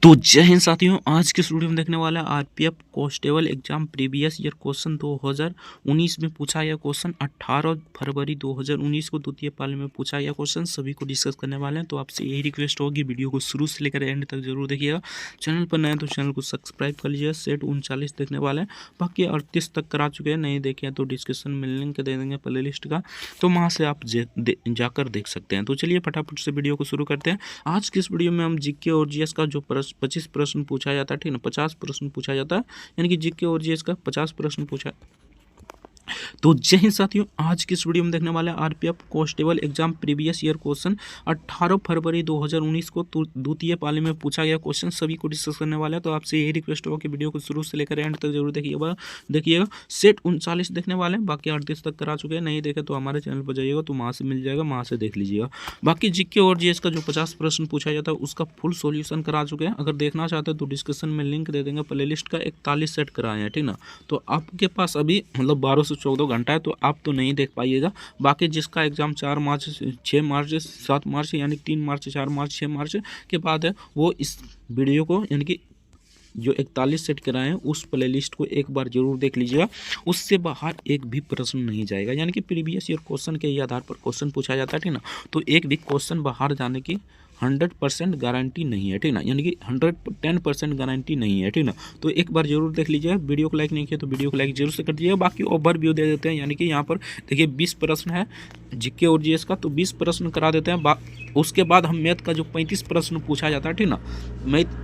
तो जय हिंद साथियों, आज के इस वीडियो में देखने वाला है RPF constable exam previous year question 2019 में पूछा गया क्वेश्चन 18 फरवरी 2019 को द्वितीय पाली में पूछा गया क्वेश्चन सभी को डिस्कस करने वाले हैं। तो आपसे यही रिक्वेस्ट होगी, वीडियो को शुरू से लेकर एंड तक जरूर देखिएगा। चैनल पर नए तो चैनल को सब्सक्राइब कर लीजिएगा। सेट 39 देखने वाले हैं, बाकी 38 तक करा चुके हैं। नहीं देखे तो डिस्क्रिप्शन में लिंक दे देंगे प्ले लिस्ट का, तो वहाँ से आप जाकर देख सकते हैं। तो चलिए फटाफट से वीडियो को शुरू करते हैं। आज की इस वीडियो में हम जीके और जीएस का जो 25 प्रश्न पूछा जाता है, ठीक ना, 50 प्रश्न पूछा जाता है, यानी कि जीके और जीएस का 50 प्रश्न पूछा। तो जय हिंद साथियों, आज की इस वीडियो में देखने वाले RPF constable exam previous year question 18 फरवरी 2019 को द्वितीय पाली में पूछा गया क्वेश्चन सभी को डिस्कस करने वाला है। तो आपसे यही रिक्वेस्ट होगा कि वीडियो को शुरू से लेकर एंड तक जरूर देखिएगा। सेट 39 देखने वाले हैं, बाकी 38 तक करा चुके हैं। नहीं देखे तो हमारे चैनल पर जाइएगा, तो वहाँ से मिल जाएगा, वहाँ से देख लीजिएगा। बाकी जीके और जीएस का जो 50 प्रश्न पूछा जाता है उसका फुल सोल्यूशन करा चुके हैं। अगर देखना चाहते हैं तो डिस्क्रिप्शन में लिंक दे देंगे प्ले लिस्ट का। 41 सेट कराए हैं, ठीक ना। तो आपके पास अभी मतलब 12 से 14 घंटा है, तो आप तो नहीं देख पाइएगा। बाकी जिसका एग्जाम 4 मार्च 6 मार्च 7 मार्च यानी 3 मार्च 4 मार्च 6 मार्च के बाद है, वो इस वीडियो को यानी कि जो 41 सेट कराए हैं उस प्ले लिस्ट को एक बार जरूर देख लीजिएगा। उससे बाहर एक भी प्रश्न नहीं जाएगा, यानी कि प्रीवियस ईयर क्वेश्चन के ही आधार पर क्वेश्चन पूछा जाता है, ठीक ना। तो एक भी क्वेश्चन बाहर जाने की 100% गारंटी नहीं है, ठीक ना, यानी कि 110% गारंटी नहीं है, ठीक ना। तो एक बार जरूर देख लीजिए। वीडियो को लाइक नहीं किया तो वीडियो को लाइक जरूर से कर दीजिएगा। बाकी ओवरव्यू दे देते हैं, यानी कि यहाँ पर देखिए 20 प्रश्न है जीके और जीएस का, तो 20 प्रश्न करा देते हैं। उसके बाद हम मैथ का जो 35 प्रश्न पूछा जाता है, ठीक ना,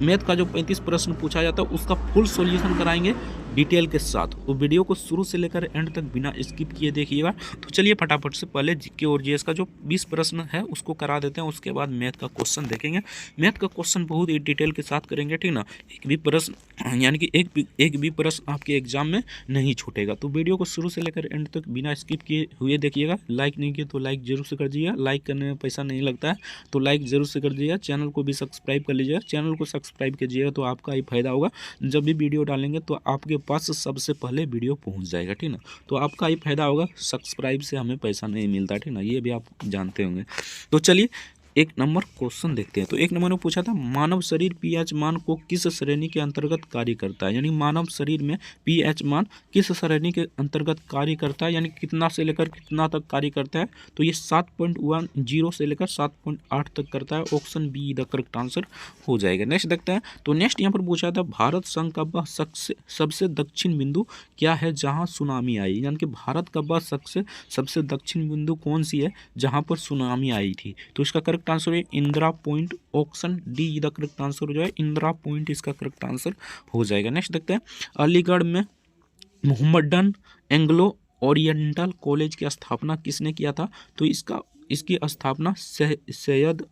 मैथ का जो 35 प्रश्न पूछा जाता है उसका फुल सॉल्यूशन कराएंगे डिटेल के साथ। तो वीडियो को शुरू से लेकर एंड तक बिना स्किप किए देखिएगा। तो चलिए फटाफट से पहले जीके और जीएस का जो 20 प्रश्न है उसको करा देते हैं। उसके बाद मैथ का क्वेश्चन देखेंगे। मैथ का क्वेश्चन बहुत ही डिटेल के साथ करेंगे, ठीक ना। एक भी प्रश्न यानी कि एक भी प्रश्न आपके एग्जाम में नहीं छूटेगा। तो वीडियो को शुरू से लेकर एंड तक बिना स्किप किए हुए देखिएगा। लाइक नहीं किए तो लाइक जरूर से कर दीजिएगा। लाइक करने में पैसा नहीं लगता है, तो लाइक जरूर से कर दीजिएगा। चैनल को भी सब्सक्राइब कर लीजिएगा। चैनल को सब्सक्राइब कीजिएगा तो आपका ही फायदा होगा। जब भी वीडियो डालेंगे तो आपके पास सबसे पहले वीडियो पहुंच जाएगा, ठीक ना। तो आपका ही फायदा होगा। सब्सक्राइब से हमें पैसा नहीं मिलता, ठीक ना, ये भी आप जानते होंगे। तो चलिए एक नंबर क्वेश्चन देखते हैं। तो एक नंबर में पूछा था मानव शरीर पीएच मान को किस श्रेणी के अंतर्गत कार्य करता है, यानी मानव शरीर में पीएच मान किस श्रेणी के अंतर्गत कार्य करता है, यानी कितना से लेकर कितना तक कार्य करता है। तो ये 7.10 से लेकर 7.8 तक करता है। Option B the correct answer हो जाएगा। नेक्स्ट देखते हैं। तो नेक्स्ट यहाँ पर पूछा था भारत संघ का वह सबसे दक्षिण बिंदु क्या है जहाँ सुनामी आई, यानी कि भारत का वह सबसे दक्षिण बिंदु कौन सी है जहाँ पर सुनामी आई थी। तो इसका करेक्ट आंसर है Indira point. Option D the correct answer हो जाए इंदिरा पॉइंट, इसका करेक्ट आंसर हो जाएगा। नेक्स्ट देखते हैं। अलीगढ़ में मोहम्मडन एंग्लो ओरिएंटल कॉलेज की स्थापना किसने किया था। तो इसकी स्थापना सैयद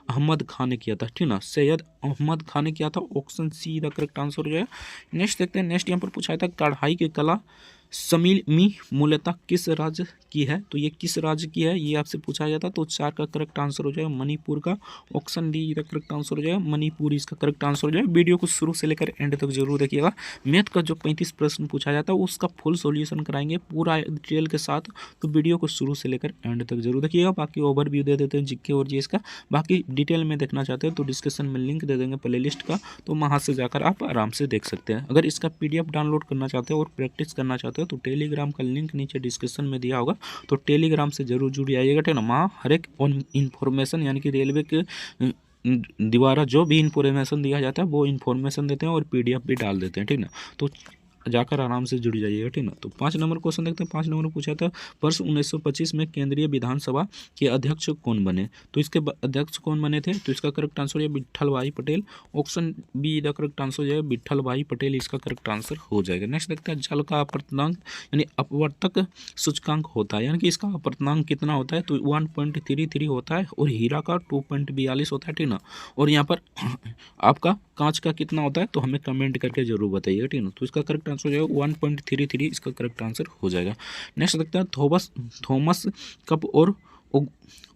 अहमद खान ने किया था, ठीक ना, सैयद अहमद खान ने किया था। Option see the correct answer हो जाएगा। नेक्स्ट देखते हैं। नेक्स्ट यहाँ पर पूछा था कढ़ाई की कला समीमी मूलतः किस राज्य की है। तो ये किस राज्य की है ये आपसे पूछा गया था। तो 4 का करेक्ट आंसर हो जाएगा मणिपुर का। ऑप्शन डी का करेक्ट आंसर हो जाएगा मणिपुर, इसका करेक्ट आंसर हो जाएगा। वीडियो को शुरू से लेकर एंड तक जरूर देखिएगा। मैथ का जो 35 प्रश्न पूछा जाता है उसका फुल सॉल्यूशन कराएंगे पूरा डिटेल के साथ। तो वीडियो को शुरू से लेकर एंड तक जरूर देखिएगा। बाकी ओवरव्यू दे देते हैं जीके और जीएस का। बाकी डिटेल में देखना चाहते हैं तो डिस्क्रिप्शन में लिंक दे देंगे प्ले लिस्ट का, तो वहाँ से जाकर आप आराम से देख सकते हैं। अगर इसका PDF डाउनलोड करना चाहते हैं और प्रैक्टिस करना चाहते हैं तो टेलीग्राम का लिंक नीचे डिस्क्रिप्शन में दिया होगा, तो टेलीग्राम से जरूर जुड़ जाइएगा, ठीक ना। वहाँ हर एक इन्फॉर्मेशन यानी कि रेलवे के द्वारा जो भी इन्फॉर्मेशन दिया जाता है वो इन्फॉर्मेशन देते हैं और PDF भी डाल देते हैं, ठीक ना। तो जाकर आराम से जुड़ जाइएगा, ठीक ना। तो 5 नंबर क्वेश्चन देखते हैं। 5 नंबर पूछा था वर्ष 1925 में केंद्रीय विधानसभा के अध्यक्ष कौन बने। तो इसके अध्यक्ष कौन बने थे। तो इसका करेक्ट आंसर है विट्ठल भाई Patel. Option B the correct answer हो जाएगा विट्ठल भाई पटेल, इसका करेक्ट आंसर हो जाएगा। नेक्स्ट देखते हैं। जल का अपवर्तनांक यानी अपवर्तक सूचकांक होता है, यानी कि इसका अपवर्तनांक कितना होता है। तो 1.33 होता है और हीरा का 2.42 होता है, ठीक ना। और यहाँ पर आपका कांच का कितना होता है तो हमें कमेंट करके जरूर बताइएगा, ठीक ना। तो इसका करेक्ट आंसर हो जाएगा 1.33, इसका करेक्ट आंसर हो जाएगा। नेक्स्ट देखते हैं। थॉमस कप और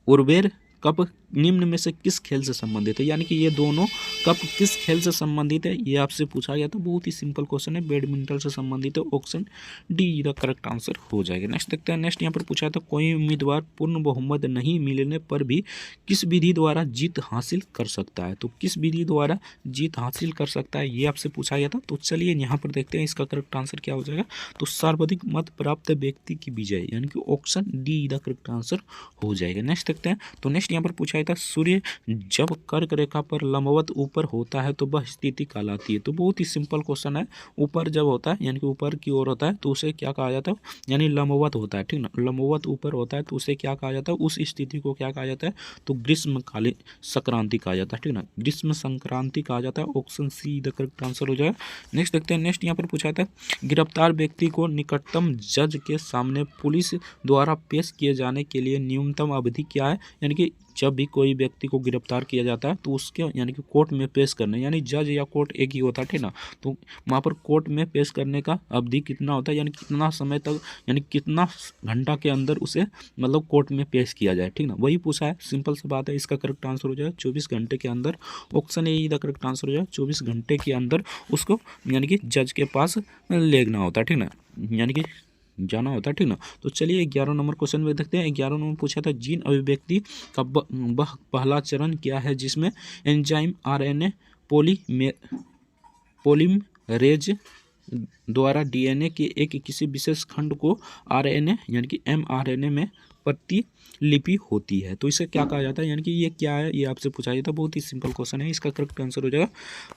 उर्बेर कप निम्न में से किस खेल से संबंधित है, यानी कि ये दोनों कप किस खेल से संबंधित है, ये आपसे पूछा गया था। बहुत ही सिंपल क्वेश्चन है, बैडमिंटन से संबंधित है। Option D the correct answer हो जाएगा। नेक्स्ट देखते हैं। नेक्स्ट यहाँ पर पूछा था कोई उम्मीदवार पूर्ण बहुमत नहीं मिलने पर भी किस विधि द्वारा जीत हासिल कर सकता है। तो किस विधि द्वारा जीत हासिल कर सकता है, ये आपसे पूछा गया था। तो चलिए यहाँ पर देखते हैं इसका करेक्ट आंसर क्या हो जाएगा। तो सर्वाधिक मत प्राप्त व्यक्ति की विजय, यानी कि option D the correct answer हो जाएगा। नेक्स्ट देखते हैं। तो नेक्स्ट यहाँ पर पूछा गया था सूर्य जब कर्क रेखा पर लंबवत ऊपर होता है तो वह स्थिति कहलाती है। तो बहुत ही सिंपल क्वेश्चन है। ऊपर जब होता है यानी कि ऊपर की ओर होता है तो उसे क्या कहा जाता है, यानी लंबवत होता है, ठीक ना, लंबवत ऊपर होता है तो उसे क्या कहा जाता है, उस स्थिति को क्या कहा जाता है, तो ग्रीष्मकालीन संक्रांति कहा जाता है, ठीक ना, ग्रीष्म संक्रांति कहा जाता है। Option see the correct answer हो जाएगा। नेक्स्ट देखते हैं। नेक्स्ट यहाँ पर पूछा था गिरफ्तार व्यक्ति को निकटतम जज के सामने पुलिस द्वारा पेश किए जाने के लिए न्यूनतम अवधि क्या है, यानी कि जब भी कोई व्यक्ति को गिरफ्तार किया जाता है तो उसके यानी कि कोर्ट में पेश करने, यानी जज या कोर्ट एक ही होता है, ठीक ना, तो वहाँ पर कोर्ट में पेश करने का अवधि कितना होता है, यानी कितना समय तक, यानी कितना घंटा के अंदर उसे मतलब कोर्ट में पेश किया जाए, ठीक ना, वही पूछा है। सिंपल सी बात है। इसका करेक्ट आंसर हो जाए 24 घंटे के अंदर। Option A the correct answer हो जाए। 24 घंटे के अंदर उसको यानी कि जज के पास लेना होता है, ठीक ना, यानी कि जाना होता है, ठीक ना। तो चलिए 11 नंबर क्वेश्चन में देखते हैं। 11 नंबर पूछा था जीन अभिव्यक्ति का वह पहला चरण क्या है जिसमें एंजाइम आरएनए पॉलीमरेज द्वारा डीएनए के एक किसी विशेष खंड को आरएनए यानी कि एमआरएनए में प्रतिलिपि होती है। तो इसे क्या कहा जाता है, यानी कि ये क्या है, ये आपसे पूछा जाता है। बहुत ही सिंपल क्वेश्चन है। इसका करेक्ट आंसर हो जाएगा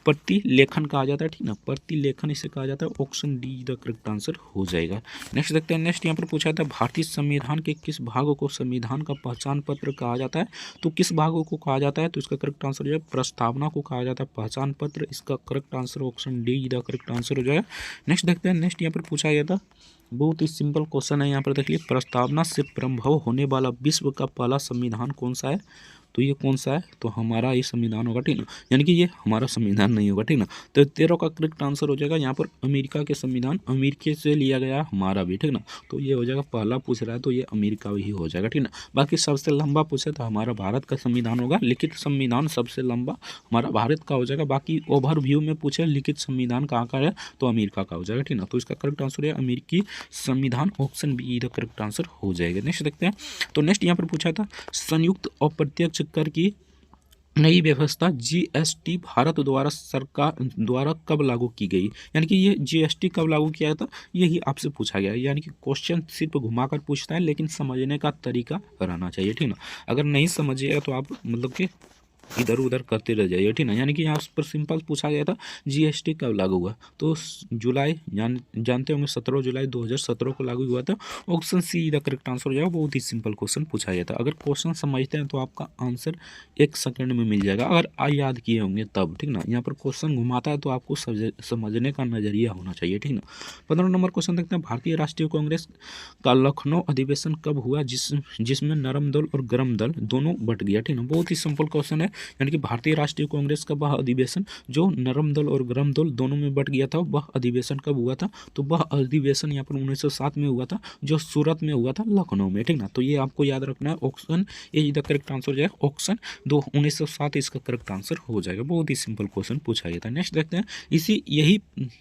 प्रतिलेखन कहा जाता है, ठीक ना, प्रतिलेखन इसे कहा जाता है। Option D the correct answer हो जाएगा। नेक्स्ट देखते हैं। नेक्स्ट यहाँ पर पूछा था भारतीय संविधान के किस भाग को संविधान का पहचान पत्र कहा जाता है। तो किस भाग को कहा जाता है, तो इसका करेक्ट आंसर हो जाएगा प्रस्तावना को कहा जाता है पहचान पत्र। इसका correct answer option D the correct answer हो जाएगा। नेक्स्ट देखते हैं। नेक्स्ट यहाँ पर पूछा गया था बहुत ही सिंपल क्वेश्चन है। यहाँ पर देख लीजिए प्रस्तावना से प्रभाव होने वाला विश्व का पहला संविधान कौन सा है। तो ये कौन सा है, तो हमारा ये संविधान होगा, ठीक ना, यानी कि ये हमारा संविधान नहीं होगा, ठीक ना। तो 13 का करेक्ट आंसर हो जाएगा। यहाँ पर अमेरिका के संविधान, अमेरिका से लिया गया हमारा भी, ठीक ना, तो ये हो जाएगा। पहला पूछ रहा है तो ये अमेरिका ही हो जाएगा, ठीक ना। बाकी सबसे लंबा पूछे तो हमारा भारत का संविधान होगा। लिखित संविधान सबसे लंबा हमारा भारत का हो जाएगा। बाकी ओवरव्यू में पूछे लिखित संविधान कहाँ का है, तो अमेरिका का हो जाएगा, ठीक ना। तो इसका करेक्ट आंसर है अमेरिकी संविधान। Option B the correct answer हो जाएगा। नेक्स्ट देखते हैं। तो नेक्स्ट यहाँ पर पूछा था संयुक्त अप्रत्यक्ष कर की नई व्यवस्था जीएसटी भारत द्वारा सरकार द्वारा कब लागू की गई, यानी कि ये जीएसटी कब लागू किया गया था, यही आपसे पूछा गया है। यानी कि क्वेश्चन सिर्फ घुमाकर पूछता है लेकिन समझने का तरीका रहना चाहिए, ठीक ना। अगर नहीं समझिएगा तो आप मतलब कि इधर उधर करते रह जाइए, ठीक ना। यानी कि यहाँ पर सिंपल पूछा गया था जीएसटी कब लागू हुआ, तो जुलाई जानते होंगे 17 जुलाई 2017 को लागू हुआ था। Option see the correct answer हो जाएगा। बहुत ही सिंपल क्वेश्चन पूछा गया था। अगर क्वेश्चन समझते हैं तो आपका आंसर 1 सेकंड में मिल जाएगा, अगर याद किए होंगे तब, ठीक ना। यहाँ पर क्वेश्चन घुमाता है तो आपको समझने का नजरिया होना चाहिए, ठीक ना। 15 नंबर क्वेश्चन देखते हैं। भारतीय राष्ट्रीय कांग्रेस का लखनऊ अधिवेशन कब हुआ जिसमें नरम दल और गरम दल दोनों बट गया, ठीक ना। बहुत ही सिंपल क्वेश्चन है। यानी कि भारतीय राष्ट्रीय कांग्रेस का वह अधिवेशन जो नरम दल और गरम दल दोनों में बट गया था, वह अधिवेशन कब हुआ था, तो वह अधिवेशन यहाँ पर 1907 में हुआ था, जो सूरत में हुआ था, लखनऊ में, ठीक ना। तो ये आपको याद रखना है। Option A the correct answer हो जाएगा। ऑप्शन 1907 इसका करेक्ट आंसर हो जाएगा। बहुत ही सिंपल क्वेश्चन पूछा गया था। नेक्स्ट देखते हैं।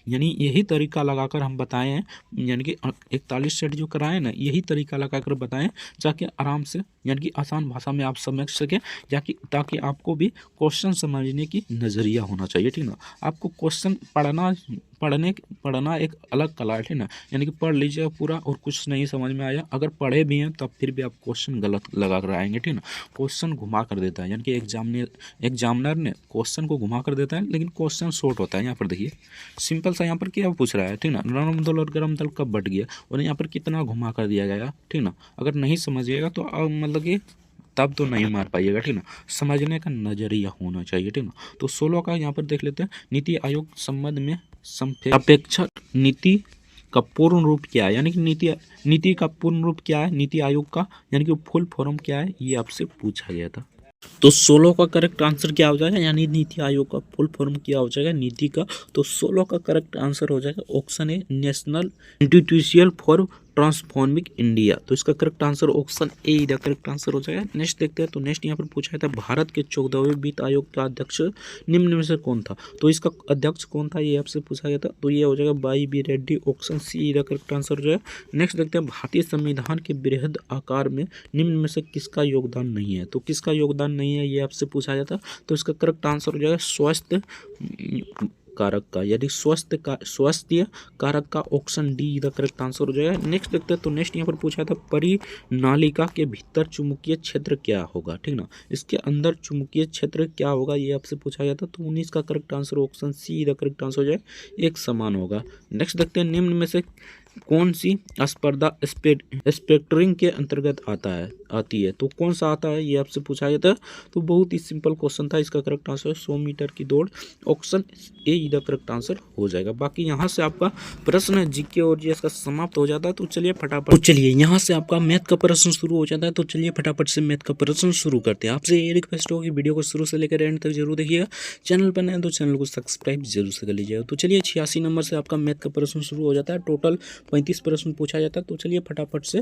यही तरीका लगाकर हम बताए हैं, यानी कि 41 सेट जो कराए ना, यही तरीका लगाकर बताएं जाके आराम से, यानी कि आसान भाषा में आप समझ सके, ताकि आपको भी क्वेश्चन समझने की नज़रिया होना चाहिए, ठीक ना। आपको क्वेश्चन पढ़ना एक अलग कला है, ठीक ना। यानी कि पढ़ लीजिए पूरा और कुछ नहीं समझ में आया, अगर पढ़े भी हैं तब फिर भी आप क्वेश्चन गलत लगा कर आएंगे, ठीक ना। क्वेश्चन घुमा कर देता है, यानी कि एग्जामिनर ने क्वेश्चन को घुमा कर देता है, लेकिन क्वेश्चन शॉर्ट होता है। यहाँ पर देखिए सिंपल सा यहाँ पर क्या पूछ रहा है, ठीक ना, नरम दल और गरम दल कब बट गया, और यहाँ पर कितना घुमा कर दिया गया, ठीक ना। अगर नहीं समझिएगा तो मतलब कि तब तो नहीं मार पाइएगा, ठीक ना। समझने का नजरिया होना चाहिए, ठीक ना। तो 16 का यहाँ पर देख लेते हैं। नीति आयोग संबंध में अपेक्षा नीति का पूर्ण रूप क्या है, यानी कि नीति का पूर्ण रूप क्या है, नीति आयोग का यानी कि फुल फॉर्म क्या है, ये आपसे पूछा गया था। तो 16 का करेक्ट आंसर क्या हो जाएगा, यानी नीति आयोग का फुल फॉर्म क्या हो जाएगा, नीति का। तो 16 का करेक्ट आंसर हो जाएगा option A national institution for transforming India. तो इसका करेक्ट आंसर ऑप्शन ए इधर करेक्ट आंसर हो जाएगा। नेक्स्ट देखते हैं, तो नेक्स्ट यहाँ पर पूछा था भारत के 14वें वित्त आयोग का अध्यक्ष निम्न में से कौन था। तो इसका अध्यक्ष कौन था ये आपसे पूछा गया था, तो ये हो जाएगा Y B Reddy, option C इधर करेक्ट आंसर हो जाएगा। नेक्स्ट देखते हैं, भारतीय संविधान के बृहद आकार में निम्न में से किसका योगदान नहीं है। तो किसका योगदान नहीं है ये आपसे पूछा गया था। तो इसका करेक्ट आंसर हो जाएगा स्वास्थ्य कारक का, यानी स्वास्थ्य कारक का, ऑप्शन डी इधर करेक्ट आंसर हो जाएगा। नेक्स्ट देखते हैं, तो नेक्स्ट यहाँ पर पूछा था परिनालिका के भीतर चुंबकीय क्षेत्र क्या होगा, ठीक ना। इसके अंदर चुंबकीय क्षेत्र क्या होगा ये आपसे पूछा गया था। तो 19 का करेक्ट आंसर ऑप्शन सी इधर करेक्ट आंसर हो जाए, एक समान होगा। नेक्स्ट देखते हैं, निम्न में से कौन सी स्पर्धा स्पेक्टरिंग के अंतर्गत आती है। तो कौन सा आता है ये आपसे पूछा गया था। तो बहुत ही सिंपल क्वेश्चन था। इसका करेक्ट आंसर 100 मीटर की दौड़, ऑप्शन ए इधर करेक्ट आंसर हो जाएगा। बाकी यहाँ से आपका प्रश्न जीके और जीएस का समाप्त हो जाता है। तो चलिए फटाफट, यहाँ से आपका मैथ का प्रश्न शुरू हो जाता है। तो चलिए फटाफट से मैथ का प्रश्न शुरू करते हैं। आपसे ये रिक्वेस्ट होगी वीडियो को शुरू से लेकर एंड तक जरूर देखिएगा। चैनल पर नए तो चैनल को सब्सक्राइब जरूर से कर लीजिएगा। तो चलिए 86 नंबर से आपका मैथ का प्रश्न शुरू हो जाता है। टोटल 35 प्रश्न पूछा जाता है। तो चलिए फटाफट से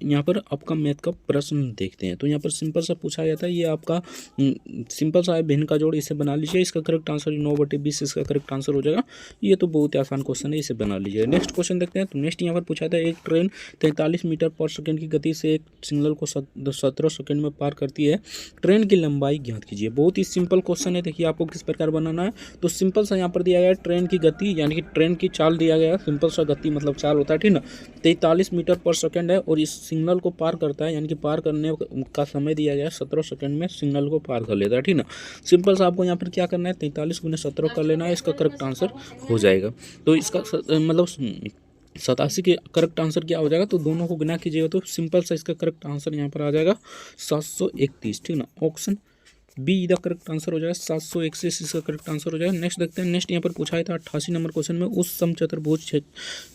यहाँ पर आपका मैथ का प्रश्न देखते हैं। तो यहाँ पर सिंपल सा पूछा जाता है, ये आपका सिंपल सा है, भिन्न का जोड़, इसे बना लीजिए। इसका करेक्ट आंसर 9/20 इसका करेक्ट आंसर हो जाएगा। ये तो बहुत ही आसान क्वेश्चन है, इसे बना लीजिए। नेक्स्ट क्वेश्चन देखते हैं। तो नेक्स्ट यहाँ पर पूछा था, एक ट्रेन 43 मीटर पर सेकंड की गति से एक सिग्नल को 17 सेकंड में पार करती है, ट्रेन की लंबाई ज्ञात कीजिए। बहुत ही सिंपल क्वेश्चन है। देखिए आपको किस प्रकार बनाना है। तो सिंपल सा यहाँ पर दिया गया है ट्रेन की गति, यानी कि ट्रेन की चाल दिया गया है। सिंपल सा गति मतलब चाल होता है, ठीक ना। 43 मीटर पर सेकंड है और इस सिग्नल को पार करता है, यानी कि पार करने का समय दिया गया है 17 सेकंड में सिग्नल को पार कर लेता है, ठीक ना। सिंपल सा आपको यहाँ पर क्या करना है, 43 × 17 कर लेना है, इसका करेक्ट आंसर हो जाएगा। तो इसका मतलब 87 के करेक्ट आंसर क्या हो जाएगा। तो दोनों को गुना कीजिएगा तो सिंपल सा इसका करेक्ट आंसर यहाँ पर आ जाएगा 731, ठीक ना। ऑप्शन बी इधर करेक्ट आंसर हो जाएगा, 731 इसका करेक्ट आंसर हो जाएगा। नेक्स्ट देखते हैं। नेक्स्ट यहाँ पर पूछा था 88 नंबर क्वेश्चन में, उस समचतुर्भुज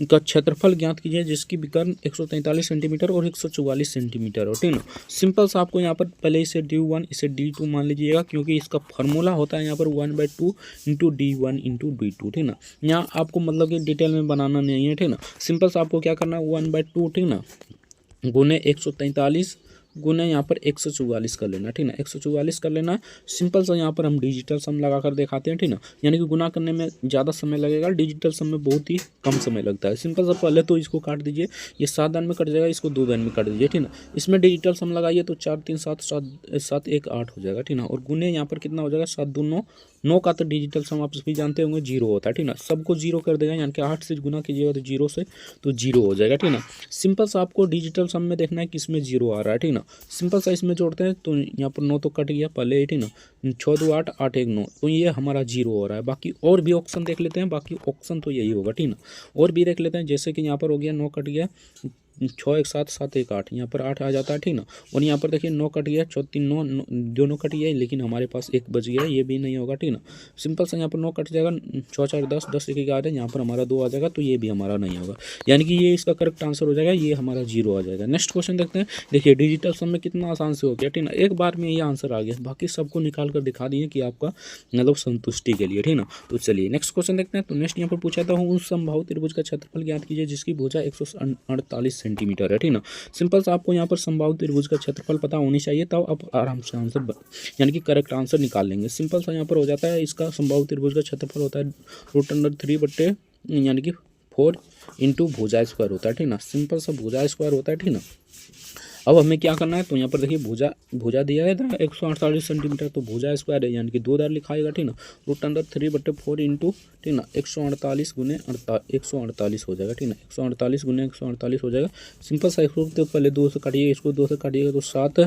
का क्षेत्रफल ज्ञात कीजिए जिसकी विकर्ण 143 सेंटीमीटर और 144 सेंटीमीटर हो, ठीक ना। सिंपल सा आपको यहाँ पर पहले इसे D1 इसे D2 मान लीजिएगा, क्योंकि इसका फार्मूला होता है यहाँ पर 1/2 × D1 × D2, ठीक ना। यहाँ आपको मतलब कि डिटेल में बनाना नहीं है, ठीक ना। सिंपल सा आपको क्या करना है, 1/2, ठीक ना, गुने 143 गुना यहाँ पर 144 कर लेना, ठीक ना। 144 कर लेना। सिंपल सा यहाँ पर हम डिजिटल सम लगा कर दिखाते हैं, ठीक ना। यानी कि गुना करने में ज़्यादा समय लगेगा, डिजिटल सम में बहुत ही कम समय लगता है। सिंपल सा पहले तो इसको काट दीजिए, ये 7 दान में कट जाएगा, इसको 2 दान में काट दीजिए, ठीक ना। इसमें डिजिटल सम लगाइए तो 4 3 7 7 1 8 हो जाएगा, ठीक ना। और गुने यहाँ पर कितना हो जाएगा, 7 2 9 9 का तो डिजिटल सम आप सभी जानते होंगे 0 होता है, ठीक ना। सबको 0 कर देगा, यानी कि 8 से गुना कीजिएगा तो 0 से तो 0 हो जाएगा, ठीक ना। सिंपल सा आपको डिजिटल सम में देखना है कि इसमें 0 आ रहा है, ठीक ना। सिंपल सा इसमें जोड़ते हैं तो यहाँ पर 9 तो कट गया पहले, ठीक ना। 6 2 8 8 1 9, तो ये हमारा 0 हो रहा है। बाकी और भी ऑप्शन देख लेते हैं, बाकी ऑप्शन तो यही होगा, ठीक ना। और भी देख लेते हैं, जैसे कि यहाँ पर हो गया 9 कट गया, 6 1 7 7 1 8, यहाँ पर 8 आ जाता है, ठीक ना। और यहाँ पर देखिए 9 कट गया, 6 3 9 दोनों कट गया, लेकिन हमारे पास 1 बच गया, ये भी नहीं होगा, ठीक ना। सिंपल सा यहाँ पर 9 कट जाएगा, 6 4 10 10 1 11, यहाँ पर हमारा 2 आ जाएगा, तो ये भी हमारा नहीं होगा, यानी कि ये इसका करेक्ट आंसर हो जाएगा, ये हमारा 0 आ जाएगा। नेक्स्ट क्वेश्चन देखते हैं। देखिए डिजिटल सम में कितना आसान से हो गया, ठीक ना। एक बार में ये आंसर आ गया, बाकी सबको निकाल कर दिखा दिए कि आपका मतलब संतुष्टि के लिए, ठीक ना। तो चलिए नेक्स्ट क्वेश्चन देखते हैं। तो नेक्स्ट यहाँ पर पूछा था, उस समबाहु त्रिभुज का क्षेत्रफल ज्ञात कीजिए जिसकी भुजा 148 सेंटीमीटर है, ठीक ना। सिंपल सा आपको यहाँ पर समबाहु त्रिभुज का क्षेत्रफल पता होनी चाहिए, तब आप आराम से आंसर यानी कि करेक्ट आंसर निकाल लेंगे। सिंपल सा यहाँ पर हो जाता है, इसका समबाहु त्रिभुज का क्षेत्रफल होता है √3 यानी कि 4 × भुजा स्क्वायर होता है, ठीक ना। सिंपल सा भुजा स्क्वायर होता है, ठीक ना। अब हमें क्या करना है, तो यहाँ पर देखिए भुजा दिया गया था 148 सेंटीमीटर, तो भुजा स्क्वायर है, यानी कि 2 बार लिखाएगा, ठीक ना। √3/4 × ठीक ना 148 गुने 148 हो जाएगा, ठीक ना। 148 गुने 148 हो जाएगा। सिंपल सा इसको तो पहले 2 से काटिए, इसको 2 से काटिएगा तो 7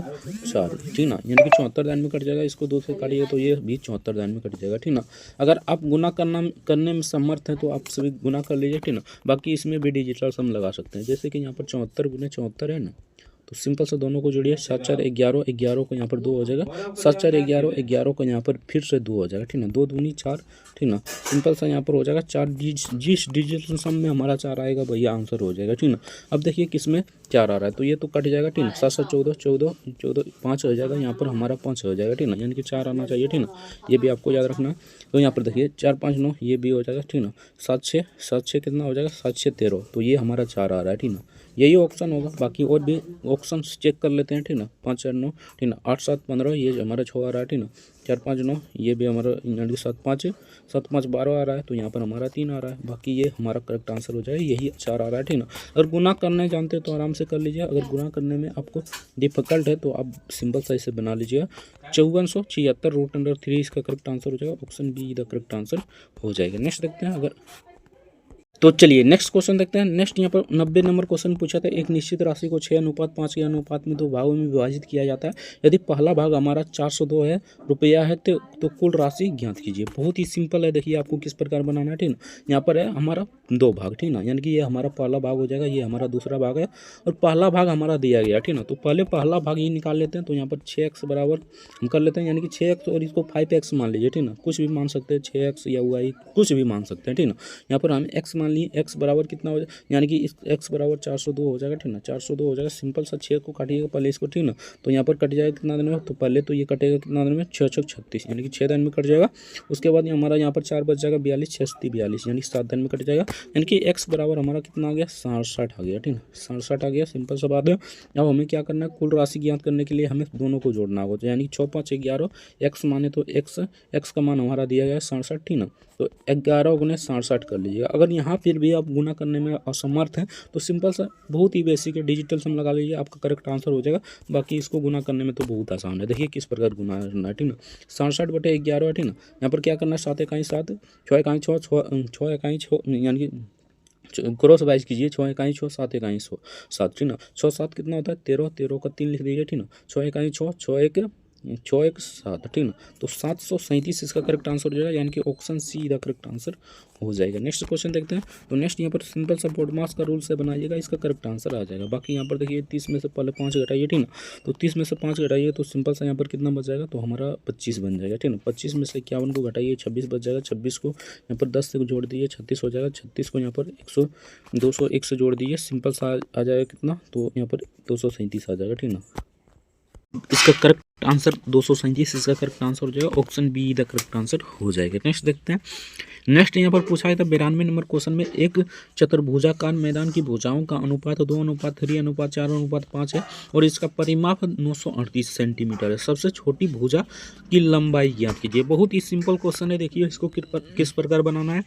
4, ठीक ना, यानी कि 74 दान में कट जाएगा। इसको 2 से काटिएगा तो ये भी 74 दान में कट जाएगा, ठीक ना। अगर आप गुना करने में समर्थ हैं तो आप सभी गुना कर लीजिए, ठीक ना। बाकी इसमें भी डिजिटल सम लगा सकते हैं, जैसे कि यहाँ पर 74 गुने 74 है ना, तो सिंपल से दोनों को जोड़िए, 7 4 11, 11 को यहाँ पर 2 हो जाएगा, 7 4 11, 11 को यहाँ पर फिर से 2 हो जाएगा, ठीक ना, 2 दूनी 4, ठीक ना। सिंपल सा यहाँ पर हो जाएगा 4, जिस डिजिटल सम में हमारा 4 आएगा भैया आंसर हो जाएगा, ठीक ना। अब देखिए किस में 4 आ रहा है, तो ये तो कट जाएगा, ठीक ना, 7 7 14 14 14 5 हो जाएगा, यहाँ पर हमारा 5 हो जाएगा, ठीक ना, यानी कि 4 आना चाहिए, ठीक ना, ये भी आपको याद रखना है। तो यहाँ पर देखिए 4 5 9 ये भी हो जाएगा, ठीक ना, 7 6 कितना हो जाएगा, 7 6 13, तो ये हमारा 4 आ रहा है, ठीक ना, यही ऑप्शन होगा। बाकी और भी ऑप्शन चेक कर लेते हैं, ठीक ना, 5 4 9, ठीक ना, 8 7 15 ये हमारा 6 आ रहा है, ठीक ना, 4 5 9 ये भी हमारा यानी कि 7 5 12 आ रहा है, तो यहाँ पर हमारा 3 आ रहा है, बाकी ये हमारा करेक्ट आंसर हो जाएगा, यही 4 आ रहा है, ठीक ना। अगर गुना करने जानते हैं तो आराम से कर लीजिए, अगर गुना करने में आपको डिफिकल्ट है तो आप सिंपल सा इसे बना लीजिएगा। 5476 इसका करेक्ट आंसर हो जाएगा, option B the correct answer हो जाएगा। नेक्स्ट देखते हैं, अगर तो चलिए नेक्स्ट क्वेश्चन देखते हैं। नेक्स्ट यहाँ पर 90 नंबर क्वेश्चन पूछा था, एक निश्चित राशि को 6:5 के अनुपात में 2 भागों में विभाजित किया जाता है। यदि पहला भाग हमारा 402 है रुपया है तो कुल राशि ज्ञात कीजिए। बहुत ही सिंपल है, देखिए आपको किस प्रकार बनाना है, ठीक ना। यहाँ पर है हमारा 2 भाग, ठीक ना, यानी कि ये हमारा पहला भाग हो जाएगा, ये हमारा दूसरा भाग है और पहला भाग हमारा दिया गया, ठीक ना। तो पहले पहला भाग ये निकाल लेते हैं, तो यहाँ पर 6x बराबर हम कर लेते हैं, यानी कि 6x और इसको 5x मान लीजिए, ठीक ना, कुछ भी मान सकते हैं, 6x या y कुछ भी मान सकते हैं, ठीक ना। यहाँ पर हम x मान लिए, x बराबर कितना हो जाएगा, यानी कि इस x बराबर 402 हो जाएगा, ठीक ना, 402 हो जाएगा। सिंपल सा 6 को काटिएगा पहले इसको, ठीक ना, तो यहाँ पर कट जाएगा कितना दिन में, तो पहले तो ये कटेगा कितना दिन में, 6 6 36, यानी कि 6 दिन में कट जाएगा। उसके बाद हमारा यहाँ पर 4 बच जाएगा, 42 6 42, यानी 7 दिन में कट जाएगा, यानी कि x बराबर हमारा कितना आ गया, 67 आ गया, ठीक ना, 67 आ गया। सिंपल सा बात है। अब हमें क्या करना है, कुल राशि ज्ञात करने के लिए हमें दोनों को जोड़ना होगा, यानी 6 5 11, x माने तो x का मान हमारा दिया गया है 67, ठीक ना, तो 11 गुने 67 कर लीजिएगा। अगर यहाँ फिर भी आप गुना करने में असमर्थ हैं तो सिंपल सा बहुत ही बेसिक है, डिजिटल सम लगा लीजिए, आपका करेक्ट आंसर हो जाएगा। बाकी इसको गुना करने में तो बहुत आसान है, देखिए किस प्रकार गुना करना है, ठीक ना, 67/11 है, ठीक ना। यहाँ पर क्या करना है, 7 1 7, 6 1 6, 6 1 6, यानी कि क्रॉस वाइज कीजिए, 6 1 6 7 1 7, ठीक ना, 6 7 कितना होता है 13, 13 का 3 लिख दीजिए, ठीक ना, 6 1 6 6 1 7, ठीक ना, तो 737 इसका करेक्ट आंसर हो जाएगा, यानी कि option see the correct answer हो जाएगा। नेक्स्ट क्वेश्चन देखते हैं। तो नेक्स्ट यहाँ पर सिंपल सा बोडमास का रूल से बनाइएगा, इसका करेक्ट आंसर आ जाएगा। बाकी यहाँ पर देखिए 30 में से पहले 5 घटाइए, ठीक ना, तो 30 में से 5 घटाइए तो सिंपल सा यहाँ पर कितना बच जाएगा, तो हमारा 25 बन जाएगा, ठीक ना। 25 में से 51 को घटाइए, 26 बच जाएगा, 26 को यहाँ पर 10 से जोड़ दीजिए, 36 हो जाएगा, 36 को यहाँ पर 201 से जोड़ दीजिए, सिंपल सा आ जाएगा कितना, तो यहाँ पर 237 आ जाएगा, ठीक ना। इसका करेक्ट आंसर 237 इसका करेक्ट आंसर हो जाएगा, option B the correct answer हो जाएगा। नेक्स्ट देखते हैं। नेक्स्ट यहाँ पर पूछा है था 92 नंबर क्वेश्चन में, एक चतुर्भुजाकार मैदान की भुजाओं का अनुपात 2:3:4:5 है और इसका परिमाप 938 सेंटीमीटर है। सबसे छोटी भुजा की लंबाई ज्ञात कीजिए। बहुत ही सिंपल क्वेश्चन है, देखिए इसको किस प्रकार बनाना है।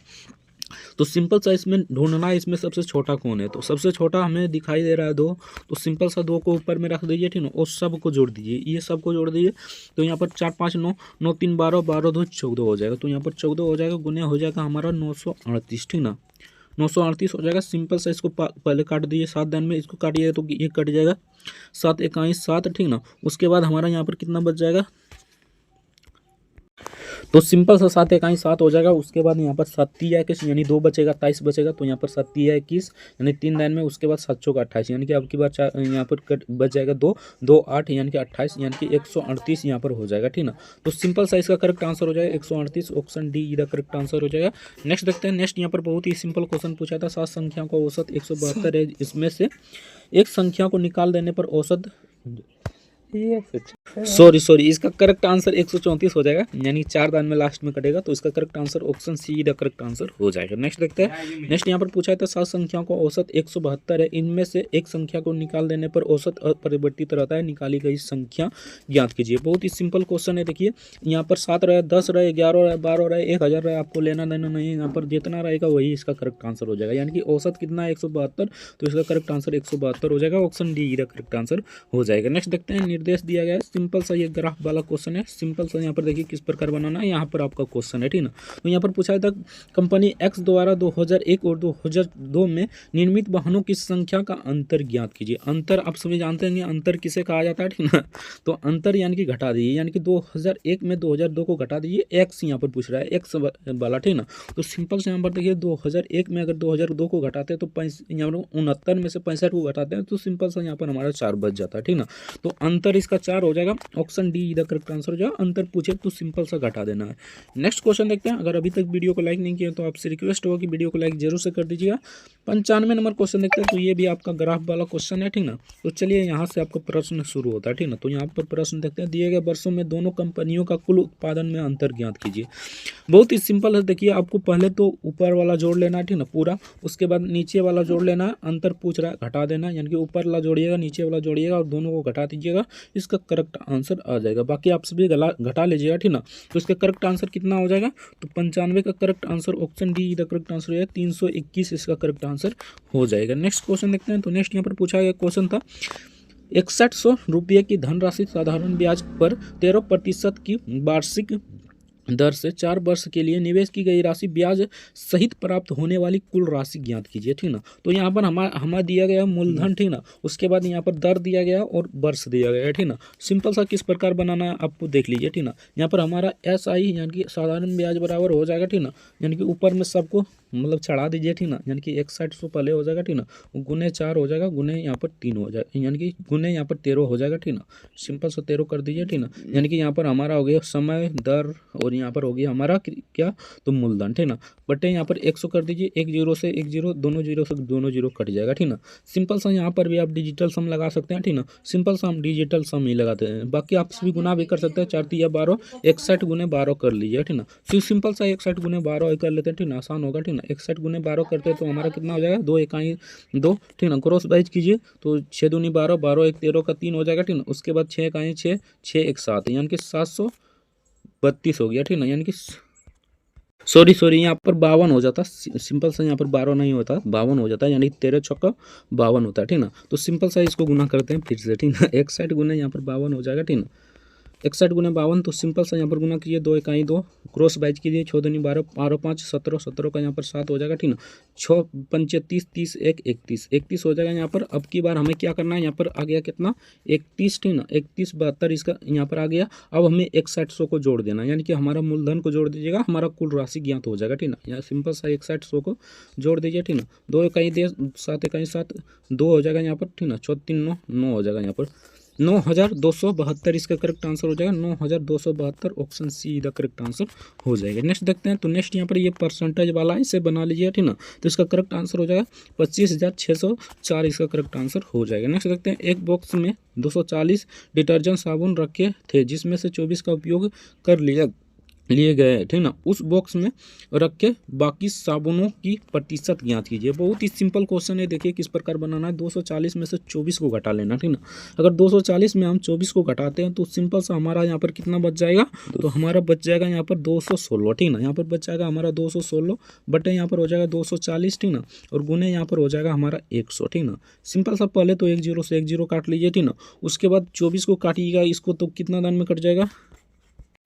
तो सिंपल सा इसमें ढूंढना है, इसमें सबसे छोटा कौन है, तो सबसे छोटा हमें दिखाई दे रहा है 2, तो सिंपल सा 2 को ऊपर में रख दीजिए, ठीक ना, और सब को जोड़ दीजिए, ये सब को जोड़ दीजिए, तो यहाँ पर 4 5 9 9 3 12 12 2 14 हो जाएगा, तो यहाँ पर 14 हो जाएगा, गुने हो जाएगा हमारा 938, ठीक ना, 938 हो जाएगा। सिंपल सा इसको पहले काट दीजिए, 7 दिन में इसको काटिए तो ये कट जाएगा, 7 1 7, ठीक ना। उसके बाद हमारा यहाँ पर कितना बच जाएगा, तो सिंपल सा 7 1 7 हो जाएगा। उसके बाद यहाँ पर 7 21 यानी 2 बचेगा, 23 बचेगा, तो यहाँ पर 7 21 यानी 3 दिन में, उसके बाद 7 चौका 28, यानी कि अब की बार यहाँ पर बच जाएगा 2 2 8 यानी कि 28, यानी कि 138 यहाँ पर हो जाएगा, ठीक ना। तो सिंपल सा इसका करेक्ट आंसर हो जाएगा 138, ऑप्शन डी इधर करेक्ट आंसर हो जाएगा। नेक्स्ट देखते हैं। नेक्स्ट यहाँ पर बहुत ही सिंपल क्वेश्चन पूछा था, 7 संख्याओं का औसत 172 है, इसमें से एक संख्या को निकाल देने पर औसत सॉरी इसका करेक्ट आंसर 134 हो जाएगा, यानी 4 दान में लास्ट में कटेगा, तो इसका correct answer option see the correct answer हो जाएगा। नेक्स्ट देखते हैं। नेक्स्ट यहाँ पर पूछा है तो 7 संख्याओं का औसत 172 है, इनमें से एक संख्या को निकाल देने पर औसत अपरिवर्तित रहता है, निकाली गई संख्या ज्ञात कीजिए। बहुत ही सिंपल क्वेश्चन है, देखिए यहाँ पर 7 रहे, 10 रहे, 11 रहे, 12 रहे, 1000 रहे, आपको लेना देना नहीं, यहाँ पर जितना रहेगा वही इसका करेक्ट आंसर हो जाएगा, यानी कि औसत कितना है 172, तो इसका करेक्ट आंसर 172 हो जाएगा, option D the correct answer हो जाएगा। नेक्स्ट देखते हैं। निर्देश दिया गया है, सिंपल सा ये ग्राफ वाला क्वेश्चन है। सिंपल सा यहाँ पर देखिए किस प्रकार बनाना है, यहाँ पर आपका क्वेश्चन है, ठीक ना। तो यहाँ पर पूछा था कंपनी एक्स द्वारा 2001 और 2002 में निर्मित वाहनों की संख्या का अंतर ज्ञात कीजिए। अंतर आप सभी जानते हैं अंतर किसे कहा जाता है, ठीक ना। तो अंतर यानी कि घटा दीजिए, यानी कि 2001 में 2002 को घटा दीजिए, एक्स यहाँ पर पूछ रहा है एक्स वाला, ठीक ना। तो सिंपल से यहाँ पर देखिए 2001 में अगर 2002 को घटाते हैं तो यहाँ पर 69 में से 65 को घटाते हैं तो सिंपल सा यहाँ पर हमारा 4 बच जाता है, ठीक ना। तो अंतर इसका 4 हो जाएगा, ऑप्शन डी इधर करेक्ट आंसर हो जाएगा। अंतर पूछे तो सिंपल सा घटा देना है। नेक्स्ट क्वेश्चन देखते हैं। अगर अभी तक वीडियो को लाइक नहीं किया तो आपसे रिक्वेस्ट होगा कि वीडियो को लाइक जरूर से कर दीजिएगा। 95 नंबर क्वेश्चन देखते हैं। तो ये भी आपका ग्राफ वाला क्वेश्चन है, ठीक ना। तो चलिए यहाँ से आपका प्रश्न शुरू होता है, ठीक ना। तो यहाँ पर प्रश्न देखते हैं, दिए गए वर्षों में दोनों कंपनियों का कुल उत्पादन में अंतर ज्ञात कीजिए। बहुत ही सिंपल है। देखिए आपको पहले तो ऊपर वाला जोड़ लेना है, ठीक ना पूरा, उसके बाद नीचे वाला जोड़ लेना है। अंतर पूछ रहा है घटा देना, यानी कि ऊपर वाला जोड़िएगा नीचे वाला जोड़िएगा और दोनों को घटा दीजिएगा, इसका करेक्ट आंसर आ जाएगा। बाकी आप सभी घटा लीजिएगा, ठीक ना। तो इसका करेक्ट आंसर कितना हो जाएगा, तो 95 का करेक्ट आंसर ऑप्शन डी इधर करेक्ट आंसर हो जाएगा। 321 इसका करेक्ट आंसर हो जाएगा। नेक्स्ट क्वेश्चन देखते हैं। तो नेक्स्ट यहाँ पर पूछा गया क्वेश्चन था 6100 रुपये की धनराशि साधारण ब्याज पर 13% की वार्षिक दर से 4 वर्ष के लिए निवेश की गई राशि ब्याज सहित प्राप्त होने वाली कुल राशि ज्ञात कीजिए, ठीक ना। तो यहाँ पर हमारा दिया गया मूलधन, ठीक ना, उसके बाद यहाँ पर दर दिया गया और वर्ष दिया गया है, ठीक ना। सिंपल सा किस प्रकार बनाना है आपको देख लीजिए, ठीक ना। यहाँ पर हमारा SI यानी कि साधारण ब्याज बराबर हो जाएगा, ठीक ना, यानी कि ऊपर में सबको मतलब चढ़ा दीजिए, ठीक ना, यानी कि 6100 पहले हो जाएगा, ठीक ना, गुने 4 हो जाएगा, गुने यहाँ पर 3 हो जाएगा, यानी कि गुने यहाँ पर 13 हो जाएगा, ठीक ना। सिंपल सा 13 कर दीजिए, ठीक ना, यानी कि यहाँ पर हमारा हो गया समय, दर और यहाँ पर हो गया हमारा क्या, तो मूलधन, ठीक ना। बटे यहाँ पर 100 कर दीजिए, 1 0 से 1 0, दोनों जीरो से दोनों जीरो कट जाएगा, ठीक ना। सिंपल सा यहाँ पर भी आप डिजिटल सम लगा सकते हैं, ठीक ना। सिंपल सा हम डिजिटल सम ही लगाते हैं, बाकी आप सभी गुना भी कर सकते हैं। 4 3 12, 61 गुने 12 कर लीजिए, ठीक ना। सिंपल सा 61 गुने 12 कर लेते हैं, ठीक ना, आसान होगा, ठीक ना। 61 गुने 12 करते हैं तो हमारा कितना हो जाएगा, 2 इकाई 2, ठीक ना। क्रॉस वाइज कीजिए तो 6 दूनी 12, 12 1 13 का 3 हो जाएगा, ठीक ना। उसके बाद 6 इकाई 6, 6 1 7, यानी कि 732 हो गया, ठीक ना। यानी कि सॉरी यहाँ पर 52 हो जाता, सिंपल सा यहाँ पर 12 नहीं होता, 52 हो जाता है, यानी 13 छक्का 52 होता है, ठीक ना। तो सिंपल सा इसको गुना करते हैं फिर से, ठीक ना। 61 गुने यहाँ पर 52 हो जाएगा, ठीक ना। 61 गुने 52, तो सिंपल सा यहाँ पर गुना कीजिए, 2 इकाई 2, क्रॉस बाइज कीजिए, 6 दूनी 12, 12 5 17, 17 का यहाँ पर 7 हो जाएगा, ठीक ना। 6 5 30, 30 1 31, 31 हो जाएगा यहाँ पर। अब की बार हमें क्या करना है, यहाँ पर आ गया कितना 31, ठीक ना, 31 72 इसका यहाँ पर आ गया। अब हमें 6100 को जोड़ देना, यानी कि हमारा मूलधन को जोड़ दीजिएगा, हमारा कुल राशि ज्ञात हो जाएगा, ठीक ना। यहाँ सिंपल सा 6100 को जोड़ दीजिए, ठीक ना। 2 इकाई 7 इकाई 7, 2 हो जाएगा यहाँ पर, ठीक ना। 4 3 9, 9 हो जाएगा यहाँ पर। 9272 इसका करेक्ट आंसर हो जाएगा। 9272 ऑप्शन सी इधर करेक्ट आंसर हो जाएगा। नेक्स्ट देखते हैं। तो नेक्स्ट यहाँ पर ये परसेंटेज वाला है, इसे बना लीजिए, ठीक ना। तो इसका करेक्ट आंसर हो जाएगा 25,604 इसका करेक्ट आंसर हो जाएगा। नेक्स्ट देखते हैं। एक बॉक्स में 240 डिटर्जेंट साबुन रखे थे, जिसमें से 24 का उपयोग कर लिए गए, ठीक ना। उस बॉक्स में रख के बाकी साबुनों की प्रतिशत ज्ञात कीजिए। बहुत ही सिंपल क्वेश्चन है, देखिए किस प्रकार बनाना है। 240 में से 24 को घटा लेना, ठीक ना। अगर 240 में हम 24 को घटाते हैं तो सिंपल सा हमारा यहाँ पर कितना बच जाएगा, तो हमारा बच जाएगा यहाँ पर 216, ठीक ना। यहाँ पर बच जाएगा हमारा 216 बटे यहाँ पर हो जाएगा 240, ठीक ना, और गुने यहाँ पर हो जाएगा हमारा 100, ठीक ना। सिंपल सा पहले तो 1 0 से 1 0 काट लीजिए, ठीक ना। उसके बाद 24 को काटिएगा, इसको तो कितना दान में कट जाएगा,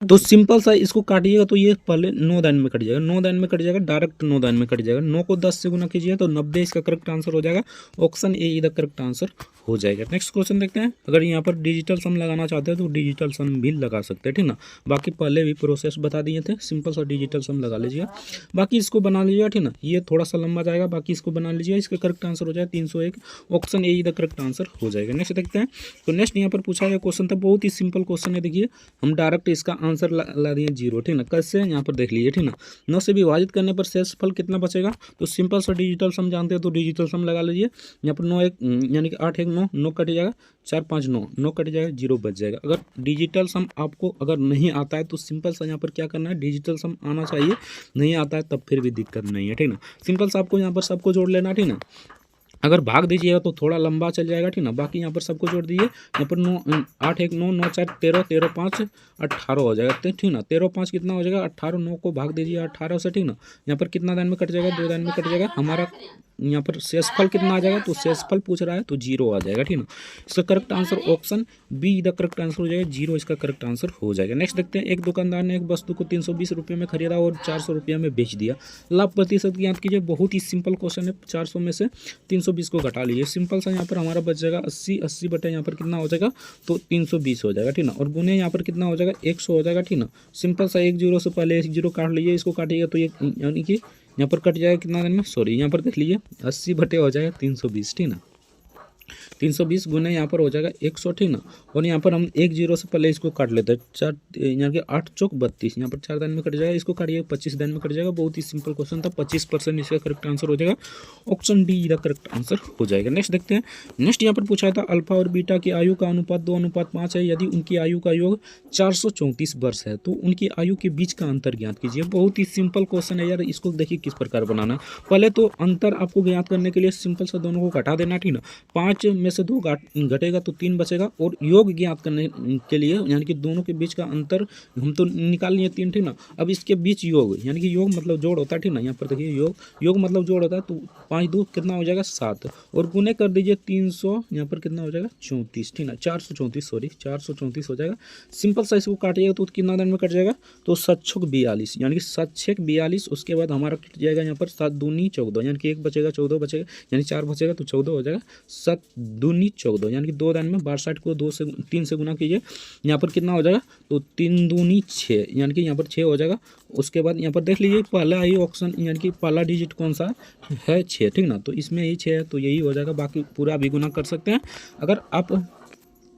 तो सिंपल सा इसको काटिएगा तो ये पहले 9 दान में कट जाएगा, 9 दान में कट जाएगा, डायरेक्ट 9 दान में कट जाएगा। 9 को 10 से गुना कीजिए तो 90 इसका करेक्ट आंसर हो जाएगा। ऑप्शन ए इधर करेक्ट आंसर हो जाएगा। नेक्स्ट क्वेश्चन देखते हैं। अगर यहाँ पर डिजिटल सम लगाना चाहते हैं तो डिजिटल सम भी लगा सकते हैं, ठीक ना। बाकी पहले भी प्रोसेस बता दिए थे, सिंपल सा डिजिटल सम लगा लीजिए। बाकी इसको बना लीजिएगा, ठीक ना। ये थोड़ा सा लंबा जाएगा, बाकी इसको बना लीजिए, इसका करेक्ट आंसर हो जाएगा 301। ऑप्शन ए इधर करेक्ट आंसर हो जाएगा। नेक्स्ट देखते हैं। तो नेक्स्ट यहाँ पर पूछा गया क्वेश्चन था, बहुत ही सिंपल क्वेश्चन है। देखिए हम डायरेक्ट इसका आंसर ला दिए 0, ठीक ना। कैसे, यहाँ पर देख लीजिए, ठीक ना। 9 से विभाजित करने पर शेषफल कितना बचेगा, तो सिंपल सा डिजिटल सम जानते हैं तो डिजिटल सम लगा लीजिए। यहाँ पर 9 1 यानी कि 8 1 9, 9 कट जाएगा, 4 5 9, 9 कट जाएगा, 0 बच जाएगा। अगर डिजिटल सम आपको अगर नहीं आता है तो सिंपल सा यहाँ पर क्या करना है, डिजिटल सम आना चाहिए, नहीं आता है तब फिर भी दिक्कत नहीं है, ठीक ना। सिंपल सा आपको यहाँ पर सबको जोड़ लेना, ठीक ना। अगर भाग दीजिएगा तो थोड़ा लंबा चल जाएगा, ठीक ना। बाकी यहाँ पर सबको जोड़ दीजिए। यहाँ पर 9 8 1 9, 9 4 13, 13 5 18 हो जाएगा, ठीक ना। 13 5 कितना हो जाएगा, 18, 9 को भाग दीजिए 18 से, ठीक ना। यहाँ पर कितना दान में कट जाएगा, 2 दान में कट जाएगा, हमारा यहाँ पर शेषफल कितना आ जाएगा, तो शेषफल पूछ रहा है तो 0 आ जाएगा, ठीक ना। इसका correct answer option B the correct answer हो जाएगा, 0 इसका करेक्ट आंसर हो जाएगा। नेक्स्ट देखते हैं, एक दुकानदार ने एक वस्तु को 320 रुपये में खरीदा और 400 रुपये में बेच दिया। लाभ प्रतिशत ज्ञात कीजिए। बहुत ही सिंपल क्वेश्चन है, 400 में से 320 को घटा लीजिए। सिंपल सा यहाँ पर हमारा बच जाएगा 80 बटे यहाँ पर कितना हो जाएगा, तो 320 हो जाएगा, ठीक ना। और गुने यहाँ पर कितना हो जाएगा, 100 हो जाएगा, ठीक ना। सिंपल सा 1 0 से पहले 1 0 काट लीजिए, इसको काटिएगा तो ये यानी कि यहाँ पर कट जाएगा कितना दिन में, सॉरी यहाँ पर देख लीजिए 80 बटे हो जाएगा 320, ठीक ना। 320 गुना यहाँ पर हो जाएगा 100, ठीक ना। और यहाँ पर हम 1 0 से पहले इसको काट लेते हैं, 4 यहाँ के 8 चौक 32, यहाँ पर 4 दिन में कट जाएगा, इसको काटिए 25 दिन में कट जाएगा। बहुत ही सिंपल क्वेश्चन था, 25% इसका करेक्ट आंसर हो जाएगा, ऑप्शन डी का करेक्ट आंसर हो जाएगा। नेक्स्ट देखते हैं, नेक्स्ट यहाँ पर पूछा था अल्फा और बीटा की आयु का अनुपात 2:5 है। यदि उनकी आयु का योग 434 वर्ष है तो उनकी आयु के बीच का अंतर ज्ञात कीजिए। बहुत ही सिंपल क्वेश्चन है यार, इसको देखिए किस प्रकार बनाना है। पहले तो अंतर आपको ज्ञात करने के लिए सिंपल सा दोनों को घटा देना, ठीक ना। 5 में से 2 घटेगा तो 3 बचेगा, और योग ज्ञात करने के लिए यानी कि दोनों के बीच का अंतर हम तो निकाल लिए 3, ठीक ना। अब इसके बीच योग यानी कि योग मतलब जोड़ होता है, ठीक ना। यहाँ पर देखिए योग मतलब जोड़ होता है, तो 5 2 कितना हो जाएगा 7, और गुने कर दीजिए 300, यहाँ पर कितना हो जाएगा 34, ठीक ना। 434 हो जाएगा। सिंपल सा इसको काटिएगा तो कितना दिन में कट जाएगा, तो 7 6 42 यानी कि 7 6 42। उसके बाद हमारा कट जाएगा यहाँ पर 7 दूनी 14 यानी कि 1 बचेगा, 14 बचेगा, यानी 4 बचेगा तो 14 हो जाएगा। 7 दूनी 14 यानी कि 2 दिन में 62 को 3 से गुना कीजिए, यहाँ पर कितना हो जाएगा, तो 3 दूनी 6 यानी कि यहाँ पर 6 हो जाएगा। उसके बाद यहाँ पर देख लीजिए पहला ही ऑप्शन यानी कि पहला डिजिट कौन सा है, 6, ठीक ना। तो इसमें ही 6 है तो यही हो जाएगा, बाकी पूरा भी गुना कर सकते हैं। अगर आप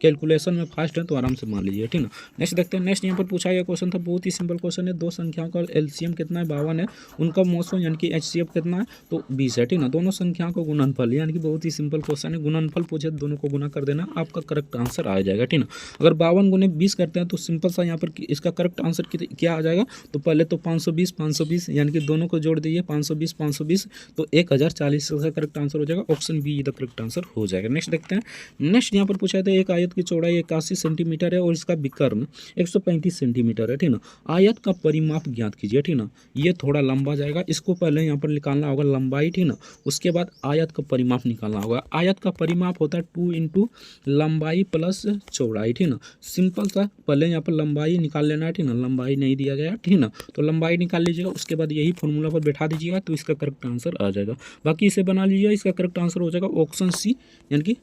कैलकुलेशन में फास्ट है तो आराम से मान लीजिए, ठीक ना। नेक्स्ट देखते हैं, नेक्स्ट यहाँ पर पूछा गया क्वेश्चन था, बहुत ही सिंपल क्वेश्चन है। 2 संख्याओं का एलसीएम कितना है, 52 है। उनका मोसो यानी कि एचसीएफ कितना है, तो 20 है, ठीक ना। दोनों संख्याओं को गुणनफल यानी कि बहुत ही सिंपल क्वेश्चन है, गुणनफल पूछे तो दोनों को गुना कर देना, आपका करेक्ट आंसर आ जाएगा, ठीक ना। अगर 52 गुने 20 करते हैं तो सिंपल सा यहाँ पर इसका करेक्ट आंसर क्या आ जाएगा, तो पहले तो 520 यानी कि दोनों को जोड़ दीजिए 520 तो 1040 का करेक्ट आंसर हो जाएगा, option B the correct answer हो जाएगा। नेक्स्ट देखते हैं, नेक्स्ट यहाँ पर पूछा था एक आयत की चौड़ाई 81 सेंटीमीटर है और इसका विकर्ण 135 सेंटीमीटर है, ठीक ना। आयत का परिमाप ज्ञात कीजिए, ठीक ना। ये थोड़ा लंबा जाएगा, इसको पहले यहाँ पर निकालना होगा लंबाई, ठीक ना। उसके बाद आयत का परिमाप निकालना होगा। आयत का परिमाप होता है 2 इंटू लंबाई प्लस चौड़ाई, ठीक ना। सिंपल सा पहले यहाँ पर लंबाई निकाल लेना है, ठीक ना। लंबाई नहीं दिया गया, ठीक ना, तो लंबाई निकाल लीजिएगा। उसके बाद यही फॉर्मूला पर बैठा दीजिएगा तो इसका करेक्ट आंसर आ जाएगा। बाकी इसे बना लीजिएगा, इसका करेक्ट आंसर हो जाएगा ऑप्शन सी यानी कि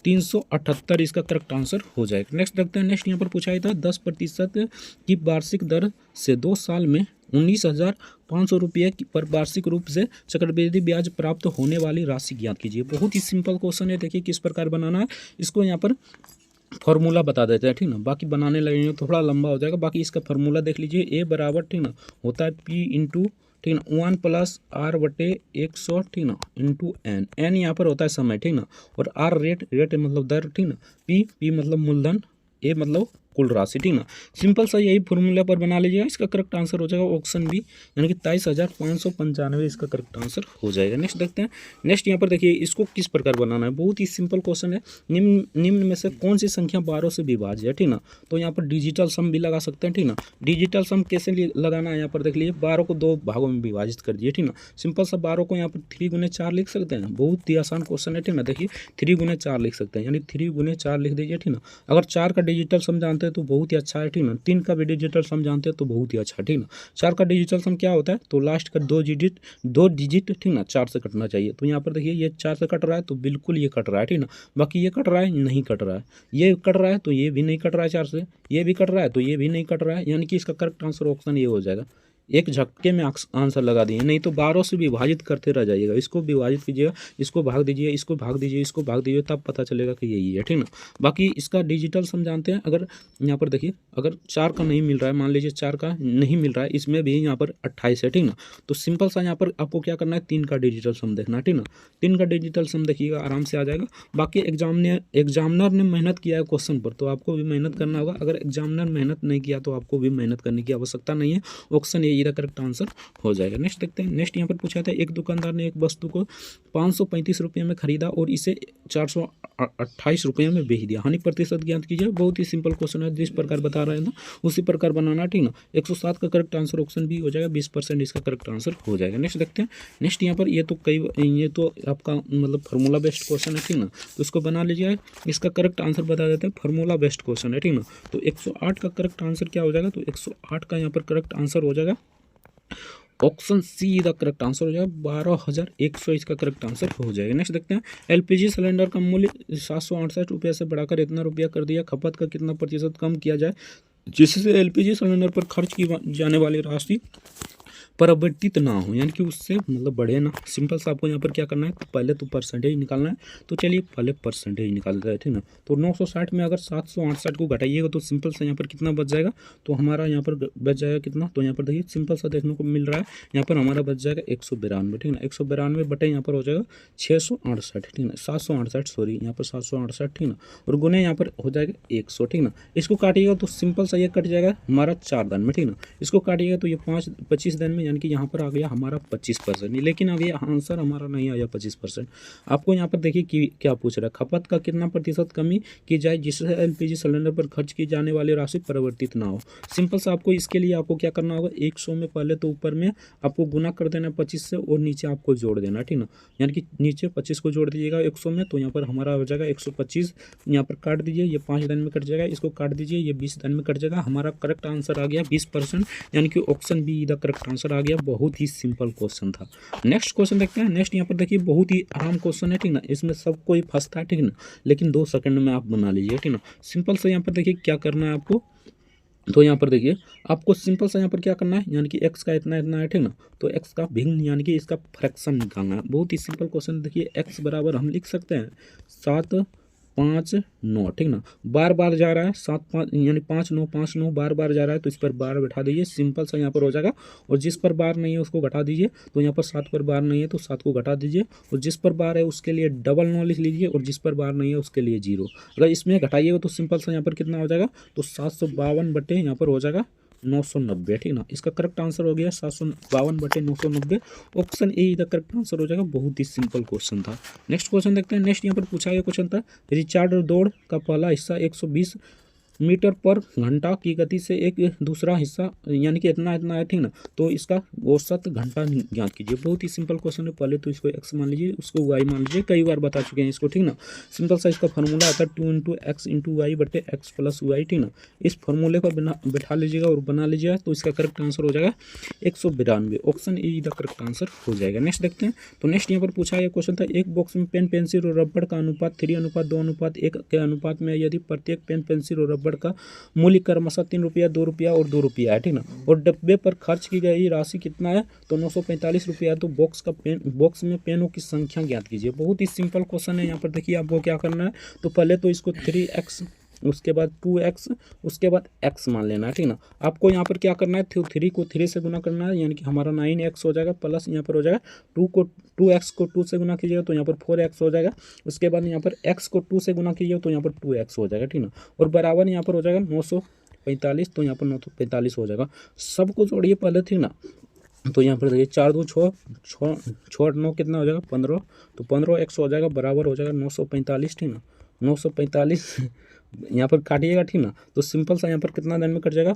378 इसका करेक्ट आंसर हो जाएगा। नेक्स्ट देखते हैं, नेक्स्ट यहाँ पर पूछा था 10% की वार्षिक दर से 2 साल में 19,500 रुपये पर वार्षिक रूप से चक्रवृद्धि ब्याज प्राप्त होने वाली राशि ज्ञात कीजिए। बहुत ही सिंपल क्वेश्चन है, देखिए किस प्रकार बनाना है। इसको यहाँ पर फॉर्मूला बता देते हैं, ठीक ना। बाकी बनाने लगेंगे थोड़ा लंबा हो जाएगा। बाकी इसका फॉर्मूला देख लीजिए, ए बराबर, ठीक ना, होता है पी इंटू, ठीक ना, 1 प्लस आर बटे 100, ठीक ना, इंटू एन यहाँ पर होता है समय, ठीक ना, और आर रेट मतलब दर, ठीक ना, पी मतलब मूलधन, ए मतलब कुल राशि, ठीक ना। सिंपल सा यही फॉर्मूला पर बना लीजिएगा, इसका करेक्ट आंसर हो जाएगा ऑप्शन बी यानी कि 23,595 इसका करेक्ट आंसर हो जाएगा। नेक्स्ट देखते हैं, नेक्स्ट यहाँ पर देखिए इसको किस प्रकार बनाना है। बहुत ही सिंपल क्वेश्चन है। निम्न में से कौन सी संख्या 12 से विभाज्य है, ठीक ना। तो यहाँ पर डिजिटल सम भी लगा सकते हैं, ठीक ना। डिजिटल सम कैसे लगाना है, यहाँ पर देख लीजिए 12 को 2 भागों में विभाजित कर दिए, ठीक ना। सिंपल सा 12 को यहाँ पर 3 गुने 4 लिख सकते हैं, बहुत ही आसान क्वेश्चन है, ठीक ना। देखिए 3 गुने 4 लिख सकते हैं, यानी 3 गुने 4 लिख दीजिए, ठीक ना। अगर 4 का डिजिटल सम जानते हैं तो बहुत ही अच्छा है, ठीक ना। 3 का भी डिजिटल सम जानते हैं तो बहुत ही अच्छा है, ठीक ना। 4 का डिजिटल सम क्या होता है, तो लास्ट का 2 डिजिट, ठीक ना, 4 से कटना चाहिए। तो यहाँ पर देखिए ये 4 से कट रहा है तो बिल्कुल ये कट रहा है, ठीक ना। बाकी ये कट रहा है, नहीं कट रहा है, ये कट रहा है तो ये भी नहीं कट रहा है 4 से, ये भी कट रहा है तो ये भी नहीं कट रहा है, यानी कि इसका करेक्ट आंसर ऑप्शन ये हो जाएगा। एक झटके में आंसर लगा दिए, नहीं तो 12 से विभाजित करते रह जाइएगा। इसको विभाजित कीजिएगा, इसको भाग दीजिए, इसको भाग दीजिए, इसको भाग दीजिए, तब पता चलेगा कि यही है, ठीक ना। बाकी इसका डिजिटल सम जानते हैं। अगर यहाँ पर देखिए अगर 4 का नहीं मिल रहा है, मान लीजिए 4 का नहीं मिल रहा है, इसमें भी यहाँ पर 28 है, ठीक ना। तो सिंपल सा यहाँ पर आपको क्या करना है, 3 का डिजिटल सम देखना है, ठीक ना। 3 का डिजिटल सम देखिएगा, आराम से आ जाएगा। बाकी एग्जामिनर ने मेहनत किया है क्वेश्चन पर तो आपको भी मेहनत करना होगा। अगर एग्जामिनर मेहनत नहीं किया तो आपको भी मेहनत करने की आवश्यकता नहीं है, ऑप्शन ए करेक्ट आंसर हो जाएगा। नेक्स्ट देखते हैं, नेक्स्ट यहाँ पर पूछा था एक दुकानदार ने एक वस्तु को 535 रुपये में खरीदा और इसे 428 रुपये में बेच दिया। हानि प्रतिशत ज्ञात कीजिए। बहुत ही सिंपल क्वेश्चन है, जिस प्रकार बता रहे हैं ना उसी प्रकार बनाना, ठीक ना। 107 का करेक्ट आंसर ऑप्शन बी हो जाएगा, 20% इसका करेक्ट आंसर हो जाएगा। नेक्स्ट देखते हैं। नेक्स्ट यहाँ पर ये तो आपका मतलब फार्मूला बेस्ड क्वेश्चन है, ठीक ना। तो इसको बना लीजिए। इसका करेक्ट आंसर बता देते हैं, फार्मूला बेस्ड क्वेश्चन है, ठीक ना। तो 108 का करेक्ट आंसर क्या हो जाएगा, तो 108 का यहाँ पर करेक्ट आंसर हो जाएगा option see the correct answer हो जाएगा, 12,100 इसका करेक्ट आंसर हो जाएगा। नेक्स्ट देखते हैं। एलपीजी सिलेंडर का मूल्य 768 रुपये से बढ़ाकर इतना रुपया कर दिया, खपत का कितना प्रतिशत कम किया जाए जिससे एलपीजी सिलेंडर पर खर्च की जाने वाली राशि परिवर्तित ना हो, यानी कि उससे मतलब बढ़े ना। सिंपल सा आपको यहाँ पर क्या करना है, तो पहले तो परसेंटेज निकालना है। तो चलिए पहले परसेंटेज निकालते हैं, ठीक ना। तो 960 में अगर 768 को घटाइएगा तो सिंपल सा यहाँ पर कितना बच जाएगा, तो हमारा यहाँ पर बच जाएगा कितना, तो यहाँ पर देखिए सिंपल सा देखने को मिल रहा है। यहाँ पर हमारा बच जाएगा 192, ठीक ना। 192 बटे यहाँ पर हो जाएगा 668, ठीक ना। 768 सॉरी, यहाँ पर 768, ठीक ना। और गुने यहाँ पर हो जाएगा 100, ठीक ना। इसको काटिएगा तो सिंपल सा ये कट जाएगा हमारा 4 दिन में, ठीक ना। इसको काटिएगा तो ये 25 दिन में, यानी कि यहाँ पर आ गया हमारा 25%। लेकिन अब ये आंसर हमारा नहीं आया 25%। आपको यहाँ पर देखिए कि क्या पूछ रहा है, खपत का कितना प्रतिशत कमी की जाए जिससे एलपीजी सिलेंडर पर खर्च की जाने वाली राशि परिवर्तित ना हो। सिंपल सा आपको इसके लिए आपको क्या करना होगा, 100 में पहले तो ऊपर में आपको गुना कर देना 25 से और नीचे आपको जोड़ देना, ठीक ना। यानी कि नीचे 25 को जोड़ दीजिएगा 100 में, तो यहाँ पर हमारा हो जाएगा 125। यहाँ पर काट दीजिए, ये 5 दिन में कट जाएगा। इसको काट दीजिए, ये 20 दिन में कट जाएगा। हमारा करेक्ट आंसर आ गया 20%, यानी कि option B the correct answer आ गया। बहुत ही सिंपल क्वेश्चन था। नेक्स्ट क्वेश्चन देखते हैं। नेक्स्ट यहाँ पर देखिए बहुत ही आराम क्वेश्चन है, ठीक ना। इसमें सब कोई फंसता है, ठीक ना, लेकिन 2 सेकंड में आप बना लीजिए, ठीक ना। सिंपल से यहाँ पर देखिए क्या करना है आपको, तो यहाँ पर देखिए आपको सिंपल सा यहाँ पर क्या करना है, यानी कि x का इतना इतना है, ठीक ना। तो x का भिन्न यानी कि इसका फ्रैक्शन निकालना है। बहुत ही सिंपल क्वेश्चन। देखिए x बराबर हम लिख सकते हैं 7, 5, 9, ठीक ना। बार बार जा रहा है 7, 5 यानी 5, 9, 5, 9 बार बार जा रहा है, तो इस पर बार बैठा दीजिए। सिंपल सा यहाँ पर हो जाएगा। और जिस पर बार नहीं है उसको घटा दीजिए। तो यहाँ पर 7 पर बार नहीं है तो 7 को घटा दीजिए, और जिस पर बार है उसके लिए डबल 9 लिख लीजिए, और जिस पर बार नहीं है उसके लिए 0। अगर इसमें घटाइएगा तो सिंपल सा यहाँ पर कितना हो जाएगा, तो 752 बटे यहाँ पर हो जाएगा 990, ठीक ना। इसका करेक्ट आंसर हो गया 752 बटे 990। Option A the correct answer हो जाएगा। बहुत ही सिंपल क्वेश्चन था। नेक्स्ट क्वेश्चन देखते हैं। नेक्स्ट यहाँ पर पूछा गया क्वेश्चन था, रिचार्ड दौड़ का पहला हिस्सा 120 मीटर पर घंटा की गति से एक दूसरा हिस्सा यानी कि इतना इतना है, ठीक ना। तो इसका औसत घंटा ज्ञात कीजिए। बहुत ही सिंपल क्वेश्चन है। पहले तो इसको x मान लीजिए, उसको y मान लीजिए। कई बार बता चुके हैं इसको, ठीक ना। सिंपल सा इसका फार्मूला आता है 2 × x × y बटे x प्लस y, ठीक ना। इस फार्मूले पर बैठा लीजिएगा और बना लीजिएगा, तो इसका करेक्ट आंसर हो जाएगा 192। Option A the correct answer हो जाएगा। नेक्स्ट देखते हैं। तो नेक्स्ट यहाँ पर पूछा गया क्वेश्चन था, एक बॉक्स में पेन पेंसिल और रबड़ का अनुपात 3:2:1 के अनुपात में यदि प्रत्येक पेन पेंसिल और रबड़ का मूल्य क्रमशः 3 रुपया, 2 रुपया और 2 रुपया है, ठीक ना। और डब्बे पर खर्च की गई राशि कितना है, तो 945 रुपया। तो बॉक्स में पेनों की संख्या ज्ञात कीजिए। बहुत ही सिंपल क्वेश्चन है। यहाँ पर देखिए आपको क्या करना है, तो पहले तो इसको 3x, उसके बाद 2x, उसके बाद x मान लेना है, ठीक ना। आपको यहाँ पर क्या करना है, 3 को 3 से गुना करना है, यानी कि हमारा 9x हो जाएगा, प्लस यहाँ पर हो जाएगा 2x को 2 से गुना कीजिएगा तो यहाँ पर 4x हो जाएगा। उसके बाद यहाँ पर x को 2 से गुना कीजिएगा तो यहाँ पर 2x हो जाएगा, ठीक ना। और बराबर यहाँ पर हो जाएगा 945, तो यहाँ पर 945 हो जाएगा। सबको जोड़िए पहले, ठीक ना। तो यहाँ पर देखिए 4 2 6 6 9 कितना हो जाएगा 15, तो 15x हो जाएगा, बराबर हो जाएगा 945, ठीक ना। 945 यहाँ पर काटिएगा, ठीक ना। तो सिंपल सा यहाँ पर कितना दिन में कट जाएगा,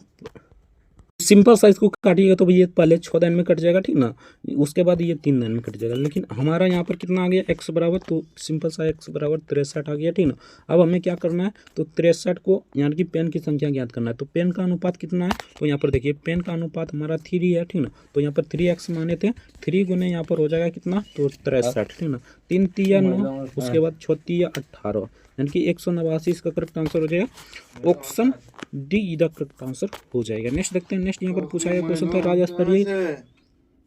सिंपल साइज को काटिएगा तो ये पहले 6 दिन में कट जाएगा, ठीक ना। उसके बाद ये 3 दिन में कट जाएगा। लेकिन हमारा यहाँ पर कितना आ गया x बराबर, तो सिंपल सा x बराबर 63 आ गया, ठीक ना। अब हमें क्या करना है, तो 63 को यानी कि पेन की संख्या ज्ञात करना है। तो पेन का अनुपात कितना है, तो यहाँ पर देखिए पेन का अनुपात हमारा 3 है, ठीक ना। तो यहाँ पर 3x माने थे, 3 गुने यहाँ पर हो जाएगा कितना, तो 63, ठीक ना। 3 3 9, उसके बाद 6 3 18, यानी कि 189 इसका करेक्ट आंसर हो जाएगा। Option D the correct answer हो जाएगा। नेक्स्ट देखते हैं। नेक्स्ट यहाँ पर पूछा गया क्वेश्चन था, राज्य स्तरीय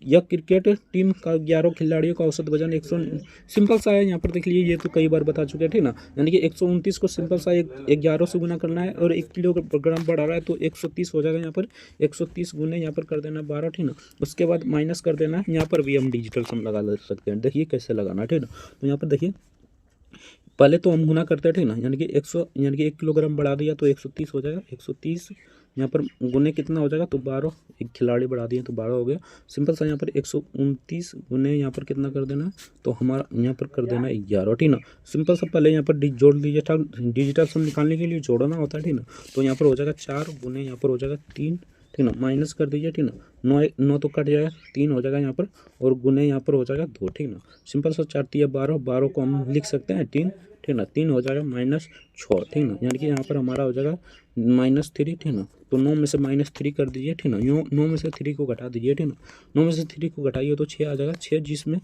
यह क्रिकेट टीम का 11 खिलाड़ियों का औसत वजन 100, सिंपल सा है। यहाँ पर देख लीजिए, ये तो कई बार बता चुके हैं, ठीक ना। यानी कि 129 को सिंपल सा 11 से गुना करना है, और 1 किलोग्राम बढ़ा रहा है तो 130 हो जाएगा। यहाँ पर 130 गुने यहाँ पर कर देना 12, ठीक ना। उसके बाद माइनस कर देना है। यहाँ पर भी हम डिजिटल सम लगा सकते हैं, देखिए कैसे लगाना, ठीक ना। तो यहाँ पर देखिए पहले तो हम गुना करते हैं, ठीक ना। यानी कि 100 यानी कि 1 किलोग्राम बढ़ा दिया तो 130 हो जाएगा। 130 यहाँ पर गुने कितना हो जाएगा, तो 12, एक खिलाड़ी बढ़ा दिए तो 12 हो गया। सिंपल सा यहाँ पर 129 गुने यहाँ पर कितना कर देना है, तो हमारा यहाँ पर कर देना है 11, ठीक ना। सिंपल सा पहले यहाँ पर जोड़ लीजिए था, डिजिटल सम निकालने के लिए जोड़ना होता है, ठीक ना। तो यहाँ पर हो जाएगा 4 गुने यहाँ पर हो जाएगा 3, ठीक ना, माइनस कर दीजिए, ठीक ना। 9 तो कट जाएगा, 3 हो जाएगा यहाँ पर, और गुने यहाँ पर हो जाएगा 2, ठीक ना। सिंपल सा 4 तिया 12, 12 को हम लिख सकते हैं 3, ठीक ना। 3 हो जाएगा -6, ठीक ना, यानी कि यहाँ पर हमारा हो जाएगा -3, ठीक ना। तो 9 में से -3 कर दीजिए, ठीक ना। 9 में से 3 को घटा दीजिए, ठीक ना। 9 में से 3 को घटाइए तो 6 आ जाएगा। 6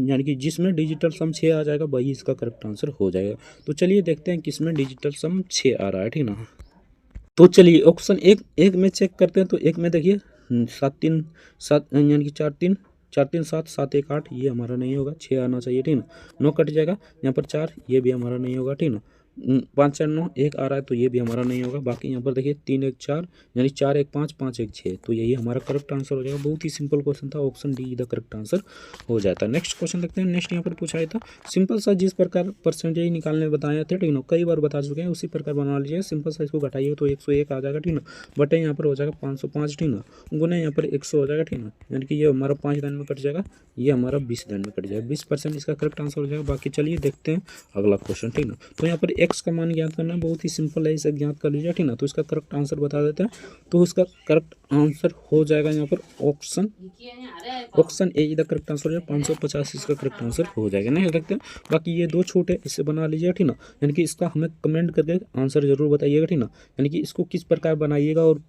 यानी कि जिसमें डिजिटल सम 6 आ जाएगा वही इसका करेक्ट आंसर हो जाएगा। तो चलिए देखते हैं किसमें डिजिटल सम 6 आ रहा है, ठीक ना। तो चलिए ऑप्शन एक में चेक करते हैं। तो एक में देखिए 7 3 7 यानी कि 4 3 7 7 1 8, ये हमारा नहीं होगा, 6 आना चाहिए, ठीक ना। 9 कट जाएगा, यहाँ पर 4, ये भी हमारा नहीं होगा, ठीक ना। 5 4 9 1 आ रहा है, तो ये भी हमारा नहीं होगा। बाकी यहाँ पर देखिए 3 1 4, यानी 4 1 5 5 1 6, तो यही हमारा करेक्ट आंसर हो जाएगा। बहुत ही सिंपल क्वेश्चन था, option D the correct answer हो जाता है। नेक्स्ट क्वेश्चन देखते हैं। नेक्स्ट यहाँ पर पूछा था सिंपल सा, जिस प्रकार परसेंटेज निकालने बताए थे, ठीक ना, कई बार बता चुके हैं, उसी प्रकार बना लीजिए। सिंपल सा इसको घटाइए तो 101 आ जाएगा, ठीक ना। बटे यहाँ पर हो जाएगा 505, ठीक ना। गुने यहाँ पर 100 हो जाएगा, ठीक ना। यानी कि ये हमारा 5 दिन में कट जाएगा, ये हमारा 20 दिन में कट जाएगा। 20% इसका करेक्ट आंसर हो जाएगा। बाकी चलिए देखते हैं अगला क्वेश्चन, ठीक ना। तो यहाँ पर एक्स का मान ज्ञात करना बहुत ही सिंपल है, इसे ज्ञात कर लीजिए, ठीक ना। तो इसका करेक्ट आंसर बता देते हैं। तो इसका करेक्ट आंसर हो जाएगा यहाँ पर ऑप्शन ए इधर करेक्ट आंसर हो जाएगा। 550 इसका करेक्ट आंसर हो जाएगा। नहीं देखते हैं, बाकी ये 2 छोटे इसे बना लीजिए, ठीक ना। यानी कि इसका हमें कमेंट करके आंसर जरूर बताइएगा, ठीक ना। यानी कि इसको किस प्रकार बनाइएगा और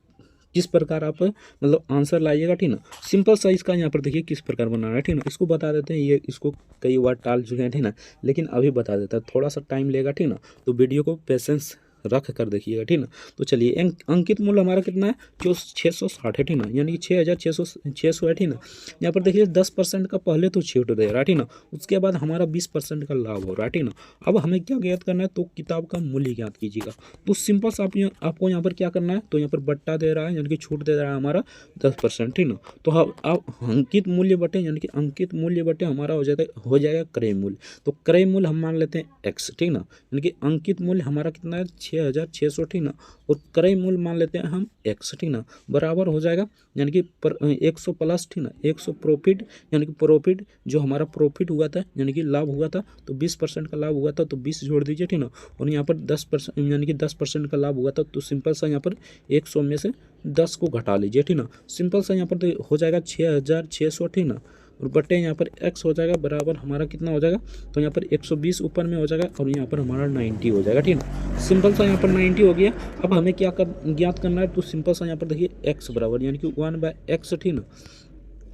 किस प्रकार आप मतलब आंसर लाइएगा, ठीक ना। सिंपल सा इसका यहाँ पर देखिए किस प्रकार बनाना है, ठीक ना। इसको बता देते हैं, ये इसको कई बार टाल चुके हैं, ठीक ना, लेकिन अभी बता देता है, थोड़ा सा टाइम लेगा, ठीक ना। तो वीडियो को पेशेंस रख कर देखिएगा, ठीक ना। तो चलिए अंकित मूल्य हमारा कितना है, जो 660 है, ठीक ना। यानी कि 6,600 है, ठीक ना। यहाँ पर देखिए 10% का पहले तो छूट दे रहा है, ठीक ना। उसके बाद हमारा 20% का लाभ हो रहा है, ठीक ना। अब हमें क्या ज्ञात करना है, तो किताब का मूल्य ज्ञात कीजिएगा। तो सिंपल सा आपको यहाँ पर क्या करना है, तो यहाँ पर बट्टा दे रहा है, यानी कि छूट दे रहा है हमारा 10%, ठीक ना। तो अब अंकित मूल्य बटे, यानी कि अंकित मूल्य बटे हमारा हो जाएगा क्रय मूल्य। तो क्रय मूल्य हम मान लेते हैं एक्स, ठीक ना। यानी कि अंकित मूल्य हमारा कितना है 6,600, ठीक ना। और क्रय मूल्य मान लेते हैं हम एक्स, ठीक ना, बराबर हो जाएगा, यानी कि 100 प्लस, ठीक ना, 100 प्रॉफिट, यानी कि प्रॉफिट जो हमारा प्रॉफिट हुआ था, यानी कि लाभ हुआ था, तो 20% का लाभ हुआ था, तो 20 जोड़ दीजिए, ठीक ना। और यहाँ पर 10% यानी कि 10% का लाभ हुआ था, तो सिंपल सा यहाँ पर 100 में से 10 को घटा लीजिए, ठीक ना। सिंपल सा यहाँ पर तो हो जाएगा 6,600, ठीक ना। और बटे यहाँ पर x हो जाएगा बराबर हमारा कितना हो जाएगा, तो यहाँ पर 120 ऊपर में हो जाएगा, और यहाँ पर हमारा 90 हो जाएगा, ठीक ना। सिंपल सा यहाँ पर 90 हो गया। अब हमें क्या ज्ञात करना है, तो सिंपल सा यहाँ पर देखिए x बराबर यानी कि 1/x, ठीक ना,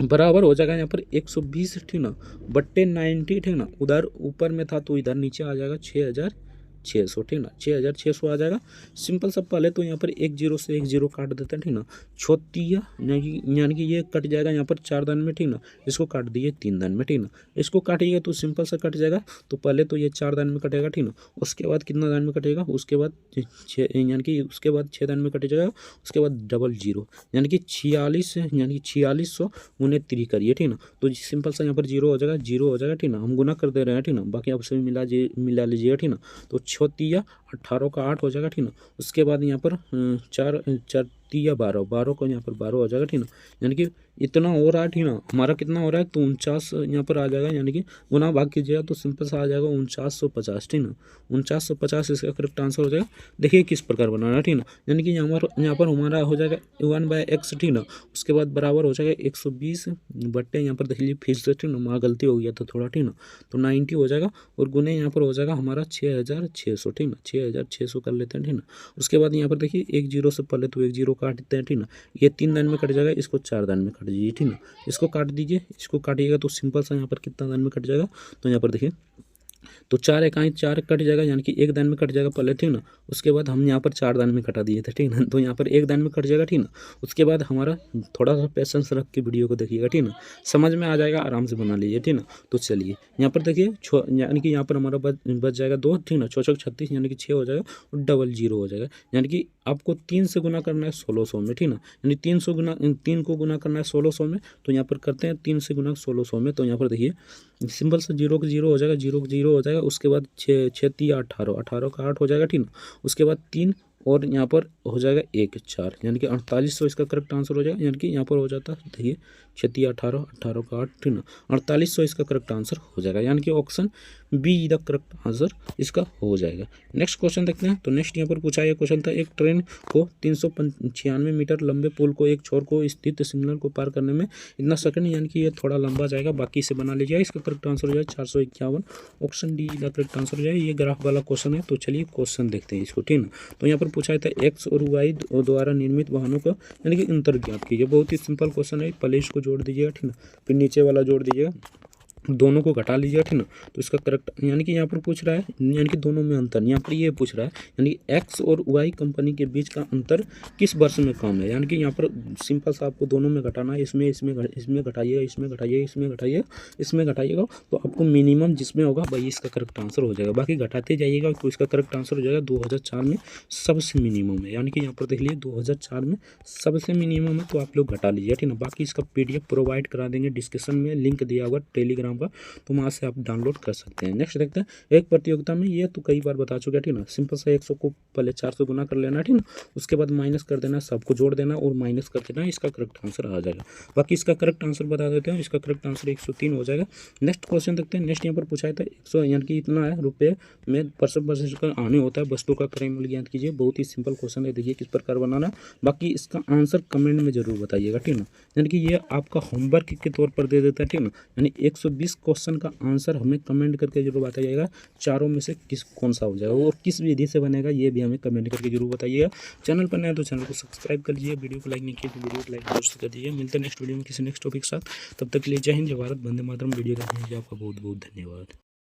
बराबर हो जाएगा यहाँ पर 120, ठीक ना, बट्टे 90, ठीक ना। उधर ऊपर में था तो इधर नीचे आ जाएगा 6,600, ठीक ना, 6,600 आ जाएगा। सिंपल सा पहले तो यहाँ पर 1 0 से 1 0 काट देते हैं, ठीक ना। छोतिया यानी कि ये कट जाएगा यहाँ पर 4 दान में, ठीक ना। इसको काट दिए 3 दान में, ठीक ना। इसको काटिएगा तो सिंपल सा कट जाएगा। तो पहले तो ये 4 दान में कटेगा, ठीक ना। उसके बाद कितना दान में कटेगा, उसके बाद 6 यानी कि उसके बाद 6 दान में कट जाएगा। उसके बाद 00 यानी कि 46 यानी कि 4600 उन्हें 3 करिए, ठीक ना। तो सिंपल सा यहाँ पर 0 हो जाएगा, 0 हो जाएगा, ठीक ना। हम गुना कर दे रहे हैं, ठीक ना, बाकी आप सभी मिला लीजिएगा, ठीक ना। तो 6 18 का 8 हो जाएगा, ठीक ना। उसके बाद यहाँ पर 4 4 3 12 12 को यहाँ पर 12 हो जाएगा, ठीक ना। यानी कि इतना हो रहा है, ठीक ना। हमारा कितना हो रहा है, तो 49 यहाँ पर आ जाएगा, यानी कि गुना भाग कीजिएगा तो सिंपल सा आ जाएगा 4950, ठीक ना। 4950 इसका करेक्ट आंसर हो जाएगा। देखिए किस प्रकार बनाना है, ठीक ना। यानी कि यहाँ पर हमारा हो जाएगा 1/x, ठीक ना। उसके बाद बराबर हो जाएगा 120 बट्टे यहाँ पर देख लीजिए फिर से, ठीक ना, वहाँ गलती हो गया था थोड़ा, ठीक ना। तो 90 हो जाएगा, और गुने यहाँ पर हो जाएगा हमारा 6,600, ठीक ना। 6,600 कर लेते हैं, ठीक ना। उसके बाद यहाँ पर देखिए 1 0 से पहले तो 1 0 काट देते हैं, ठीक ना। ये 3 दान में कट जाएगा, इसको 4 दान में काट दीजिए, ठीक ना। इसको काट दीजिए, इसको काटिएगा तो सिंपल सा यहाँ पर कितना दान में कट जाएगा, तो यहाँ पर देखिए तो 4 इकाई 4 कट जाएगा, यानी कि 1 दान में कट जाएगा पहले, ठीक ना। उसके बाद हम यहाँ पर 4 दान में कटा दिए थे, ठीक ना। तो यहाँ पर 1 दान में कट जाएगा, ठीक ना। उसके बाद हमारा थोड़ा सा पेशेंस रख के वीडियो को देखिएगा, ठीक ना, समझ में आ जाएगा, आराम से बना लीजिए, ठीक ना। तो चलिए यहाँ पर देखिए यानी कि यहाँ पर हमारा बच जाएगा 2, ठीक ना। 6 36 यानी कि 6 हो जाएगा, और 00 हो जाएगा। यानी कि आपको 3 से गुना करना है 1600 में, ठीक ना। यानी 3 को गुना करना है 1600 में, तो यहाँ पर करते हैं 3 से गुना 1600 में। तो यहाँ पर देखिए सिंपल से 0 को 0 हो जाएगा, 0 को 0 हो जाएगा। उसके बाद 6 6 3 18 18 का 8 हो जाएगा, ठीक ना। उसके बाद 3 और यहाँ पर हो जाएगा 1 4, यानी कि 4800 इसका करेक्ट आंसर हो जाएगा। यानी कि यहाँ पर हो जाता है, देखिए 36 18 18 का 8, ठीक ना, 4800 इसका करेक्ट आंसर हो जाएगा। यानी कि option B the correct answer इसका हो जाएगा। नेक्स्ट क्वेश्चन देखते हैं। तो नेक्स्ट यहाँ पर पूछा यह क्वेश्चन था, एक ट्रेन को 396 मीटर लंबे पुल को एक छोर को स्थित सिग्नल को पार करने में इतना सेकंड, यानी कि ये थोड़ा लंबा जाएगा, बाकी इसे बना लीजिए। इसका करेक्ट आंसर हो जाएगा 451, option D the correct answer हो जाएगा। ये ग्राफ वाला क्वेश्चन है, तो चलिए क्वेश्चन देखते हैं इसको, ठीक ना। तो यहाँ पर पूछा था एक्स और वाई द्वारा निर्मित वाहनों का यानी कि अंतर ज्ञात कीजिए। बहुत ही सिंपल क्वेश्चन है, पहले इसको जोड़ दीजिएगा, ठीक ना, फिर नीचे वाला जोड़ दीजिएगा, दोनों को घटा लीजिए, ठीक ना। तो इसका करेक्ट यानी कि यहाँ पर पूछ रहा है, यानी कि दोनों में अंतर, यहाँ पर ये पूछ रहा है यानी एक्स और वाई कंपनी के बीच का अंतर किस वर्ष में कम है। यानी कि यहाँ पर सिंपल सा आपको दोनों में घटाना है, इसमें घटाइएगा, इसमें घटाइएगा, इसमें घटाइएगा, तो आपको मिनिमम जिसमें होगा वही इसका करेक्ट आंसर हो जाएगा। बाकी घटाते जाइएगा तो इसका करेक्ट आंसर हो जाएगा 2004 में सबसे मिनिमम है। यानी कि यहाँ पर देख लीजिए 2004 में सबसे मिनिमम है, तो आप लोग घटा लीजिए, ठीक ना। बाकी इसका PDF प्रोवाइड करा देंगे, डिस्क्रिप्शन में लिंक दिया हुआ टेलीग्राम का, तो वहाँ से आप डाउनलोड कर सकते हैं। नेक्स्ट देखते हैं, एक प्रतियोगिता में, ये तो कई बार बता चुके हैं, ठीक ना। सिंपल सा 100 को पहले 4 से गुना कर लेना, ठीक ना, उसके बाद माइनस कर देना, सबको जोड़ देना और माइनस कर देना, इसका करेक्ट आंसर आ जाएगा। बाकी इसका करेक्ट आंसर बता देते हैं, इसका करेक्ट आंसर 103 हो जाएगा। नेक्स्ट क्वेश्चन देखते हैं। नेक्स्ट यहाँ पर पूछा था 100 यानी कि इतना है रुपये में % का आने होता है वस्तु का क्रय मूल्य ज्ञात कीजिए। बहुत ही सिंपल क्वेश्चन है, देखिए किस प्रकार बनाना। बाकी इसका आंसर कमेंट में जरूर बताइएगा, ठीक ना। यानी कि ये आपका होमवर्क के तौर पर दे देता है, ठीक ना। यानी 120 क्वेश्चन का आंसर हमें कमेंट करके जरूर बताइएगा, चारों में से कौन सा हो जाएगा और किस विधि से बनेगा, ये भी हमें कमेंट करके जरूर बताइएगा। चैनल पर नया है तो चैनल को सब्सक्राइब कर लीजिए, वीडियो को लाइक नहीं किया तो वीडियो को लाइक जरूर कर दीजिए। मिलते हैं नेक्स्ट वीडियो में किसी नेक्स्ट टॉपिक के साथ, तब तक के लिए जय हिंद, जय भारत, वंदे मातरम। वीडियो देखने के लिए आपका बहुत बहुत धन्यवाद।